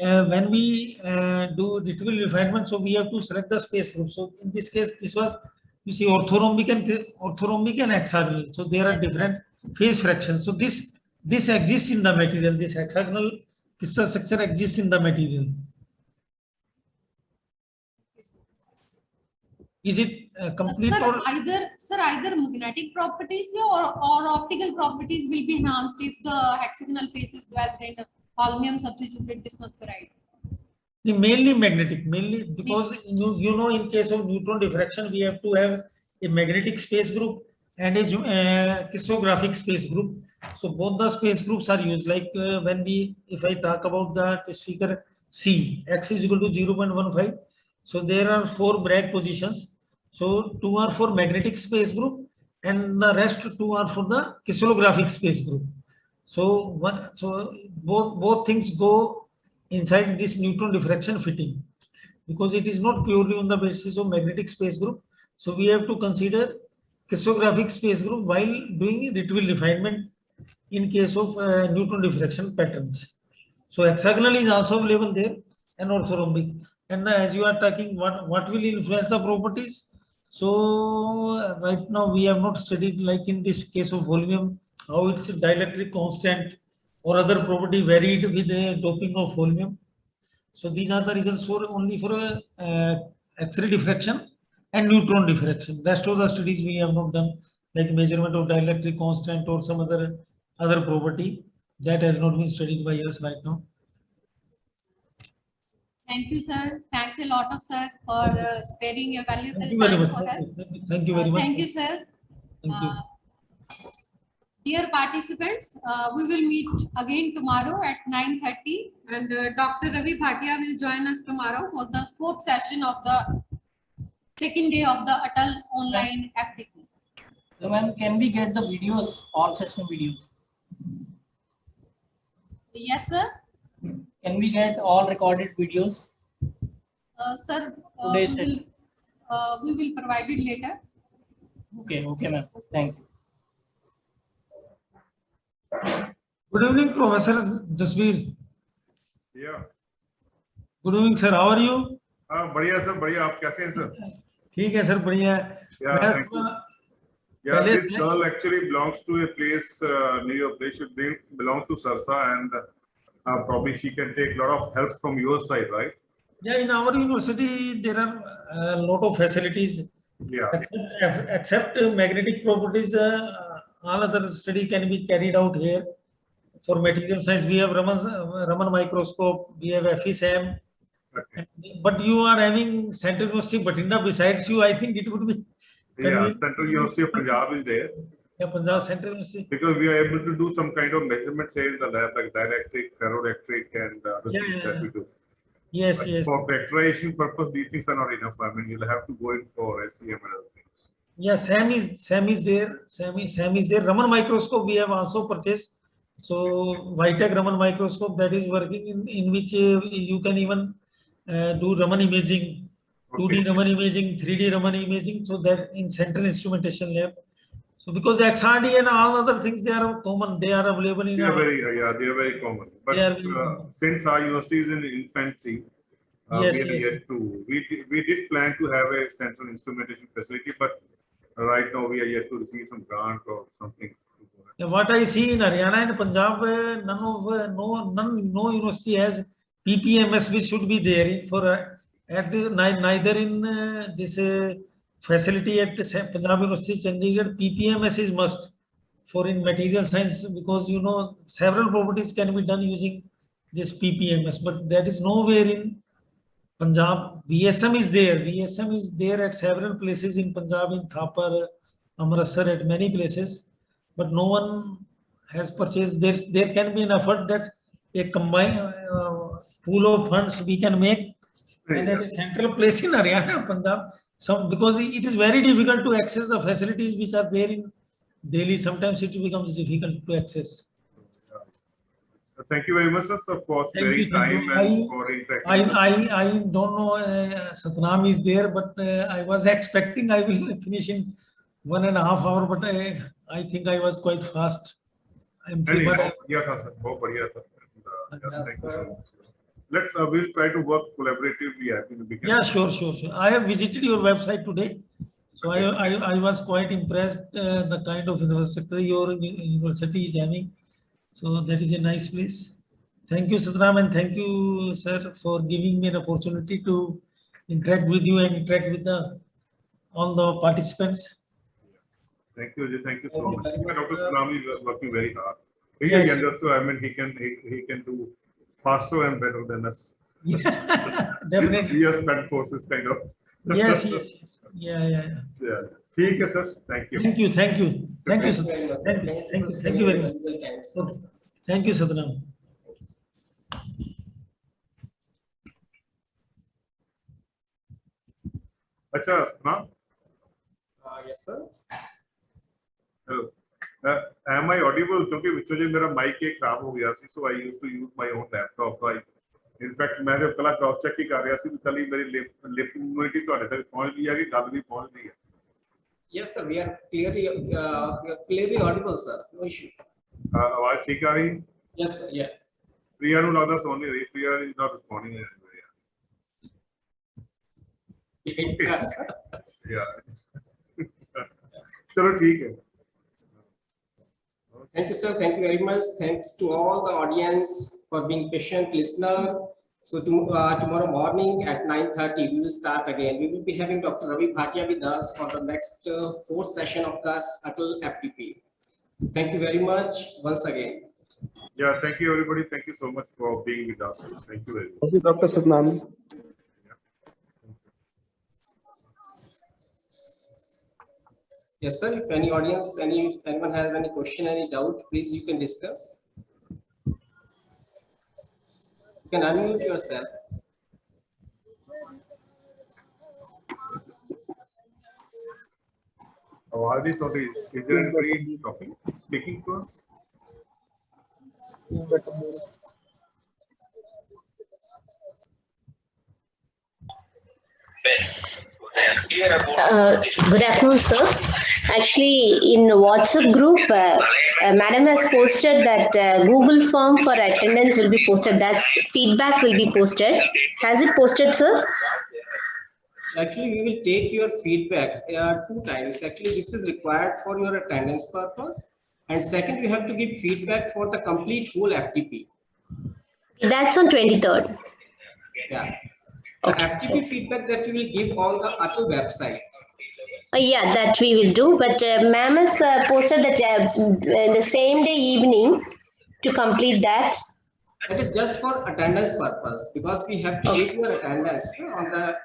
when we do ritual refinement, so we have to select the space group. So in this case, this was, you see, orthorhombic and hexagonal. So there are different phase fractions. So this exists in the material. This hexagonal crystal structure exists in the material. Is it complete? Sir, either magnetic properties or optical properties will be enhanced if the hexagonal phase is developed in holmium substituted bismuth ferrite. Mainly magnetic, mainly because you know in case of neutron diffraction we have to have a magnetic space group and a crystallographic space group. So both the space groups are used. Like when if I talk about this figure C, x is equal to 0.15. So there are 4 Bragg positions. So 2 are for magnetic space group, and the rest 2 are for the crystallographic space group. So both things go inside this neutron diffraction fitting, because it is not purely on the basis of magnetic space group. So we have to consider crystallographic space group while doing retrieval refinement in case of neutron diffraction patterns. So hexagonal is also available there, and orthorhombic. And as you are talking, what will influence the properties? So right now we have not studied, like in this case of holmium, how its dielectric constant or other property varied with the doping of holmium. So these are the results for only for X-ray diffraction and neutron diffraction. Rest of the studies we have not done, like measurement of dielectric constant or some other property that has not been studied by us right now. Thank you, sir. Thanks a lot of sir for sparing your valuable Thank you very time much. for us. Thank you very much. Thank you, sir. Thank you. Dear participants, we will meet again tomorrow at 9:30, and Dr. Ravi Bhatia will join us tomorrow for the 4th session of the 2nd day of the Atal online FDP. So ma'am, can we get the videos, all session videos? Yes, sir. Can we get all recorded videos? Sir, Today's we will provide it later. Okay, ma'am. Thank you. Good evening, Professor Jasbir. Yeah. Good evening, sir. How are you? बढ़िया sir, बढ़िया. आप कैसे हैं sir? ठीक है sir, बढ़िया है. Yeah, मैं thank you. थोड़ा- Yeah, पहले this girl actually belongs to a place near your place. She belongs to Sarsa, and probably she can take a lot of help from your side, right? Yeah, in our university there are a lot of facilities. Yeah. Except magnetic properties, all other study can be carried out here. For material science, we have Raman microscope, we have FESAM. Okay. But you are having Central University Batinda besides you. I think it would be Yeah, Central University of Punjab is there yeah, Punjab Central University. because we are able to do some kind of measurements here in the lab, like dielectric, ferroelectric, and other Yeah, things yeah, that we do. Yes, But yes. for factorization purpose, these things are not enough. I mean, you'll have to go in for SEM and other things. Yeah, Sam is there. Sam is there. Raman microscope we have also purchased. So Vitec Raman microscope that is working in which you can even do Raman imaging, 2D Raman imaging, 3D Raman imaging. So that in Central Instrumentation Lab. So because XRD and all other things, they are common. They are available in. They are very common. But They are very common. since our university is in infancy, Yes, we are yes. yet to. We did plan to have a central instrumentation facility, but right now we are yet to receive some grant or something. Yeah, what I see in Haryana and Punjab, no university has PPMS, which should be there for neither in this facility at Punjab University Chandigarh. PPMS is must for in material science, because you know several properties can be done using this PPMS, but that is nowhere in Punjab. VSM is there. VSM is there at several places in Punjab, in Thapar, Amritsar, at many places. But no one has purchased. There can be an effort that a combined pool of funds we can make, and at a central place in Haryana, Punjab, because it is very difficult to access the facilities which are there in Delhi. Sometimes it becomes difficult to access. Thank you very much, sir, for Thank you, sparing thank you. time and for interacting. I don't know Satnam is there, but I was expecting I will finish in 1.5 hours, but I think I was quite fast. I'm नहीं, but बहुत बढ़िया था sir, बहुत बढ़िया था. And, thank you so much. Let's we'll try to work collaboratively. I think we can. yeah, sure. I have visited your website today, so I was quite impressed the kind of infrastructure your university is having. So that is a nice place. Thank you, Satnam, and thank you, sir, for giving me an opportunity to interact with you and interact with all the participants. Thank you, Ajay. Thank you so Thank you much. very much, Dr. sir. Salami is working very hard. He Yes. is younger, so I mean, he can do faster and better than us. Definitely. We are spent forces kind of. Yes, yes, yes. Yeah, yeah, Yeah. ठीक है sir. Thank you. yeah. Thank you, thank you. Thank you, sir. very much. Thank you, Thank thank for you, thank you very much. spending valuable time, sir. Okay. Thank you, Satnam. अच्छा ना. Yes, sir. Hello. Am I audible? क्योंकि विचों जी मेरा mic एक खराब हो गया सी, so I used to use my own laptop. So in fact मैं जब कल क्रॉस चेक ही कर रहा सी, कल ही मेरी लिप इम्यूनिटी ਤੁਹਾਡੇ तक पहुंच गई है कि गल भी पहुंच गई है. Yes, sir. We are clearly audible, sir. No issue. आवाज ठीक आ रही. Yes, sir. Yeah. प्रिया ਨੂੰ ਲੱਗਦਾ ਸੁਣ ਨਹੀਂ ਰਹੀ. प्रिया is not responding anywhere. Yeah. चलो ठीक है. Thank you, sir. Thank you very much. Thanks to all the audience for being patient listener. So tomorrow morning at 9:30, we will start again. We will be having Dr. Ravi Bhatia with us for the next fourth session of the Atal FTP. Thank you very much once again. Yeah, thank you everybody. Thank you so much for being with us. Thank you very much. Thank you, Dr. Satnam. Yes, sir. If any audience, anyone has any question, any doubt, please you can discuss. You can unmute yourself. आवाज नहीं सुन रही. Is there anybody talking, speaking to us? Good afternoon, sir. Actually, in WhatsApp group, Madam has posted that Google form for attendance will be posted. That feedback will be posted. Has it posted, sir? Actually, we will take your feedback 2 times. Actually, this is required for your attendance purpose. And second, you have to give feedback for the complete whole FTP. That's on 23rd. Yeah. The FTP feedback that you will give on the Atal website. Yeah, that we will do. But Ma'am has posted that the same day evening to complete that. That is just for attendance purpose because we have to give your attendance on the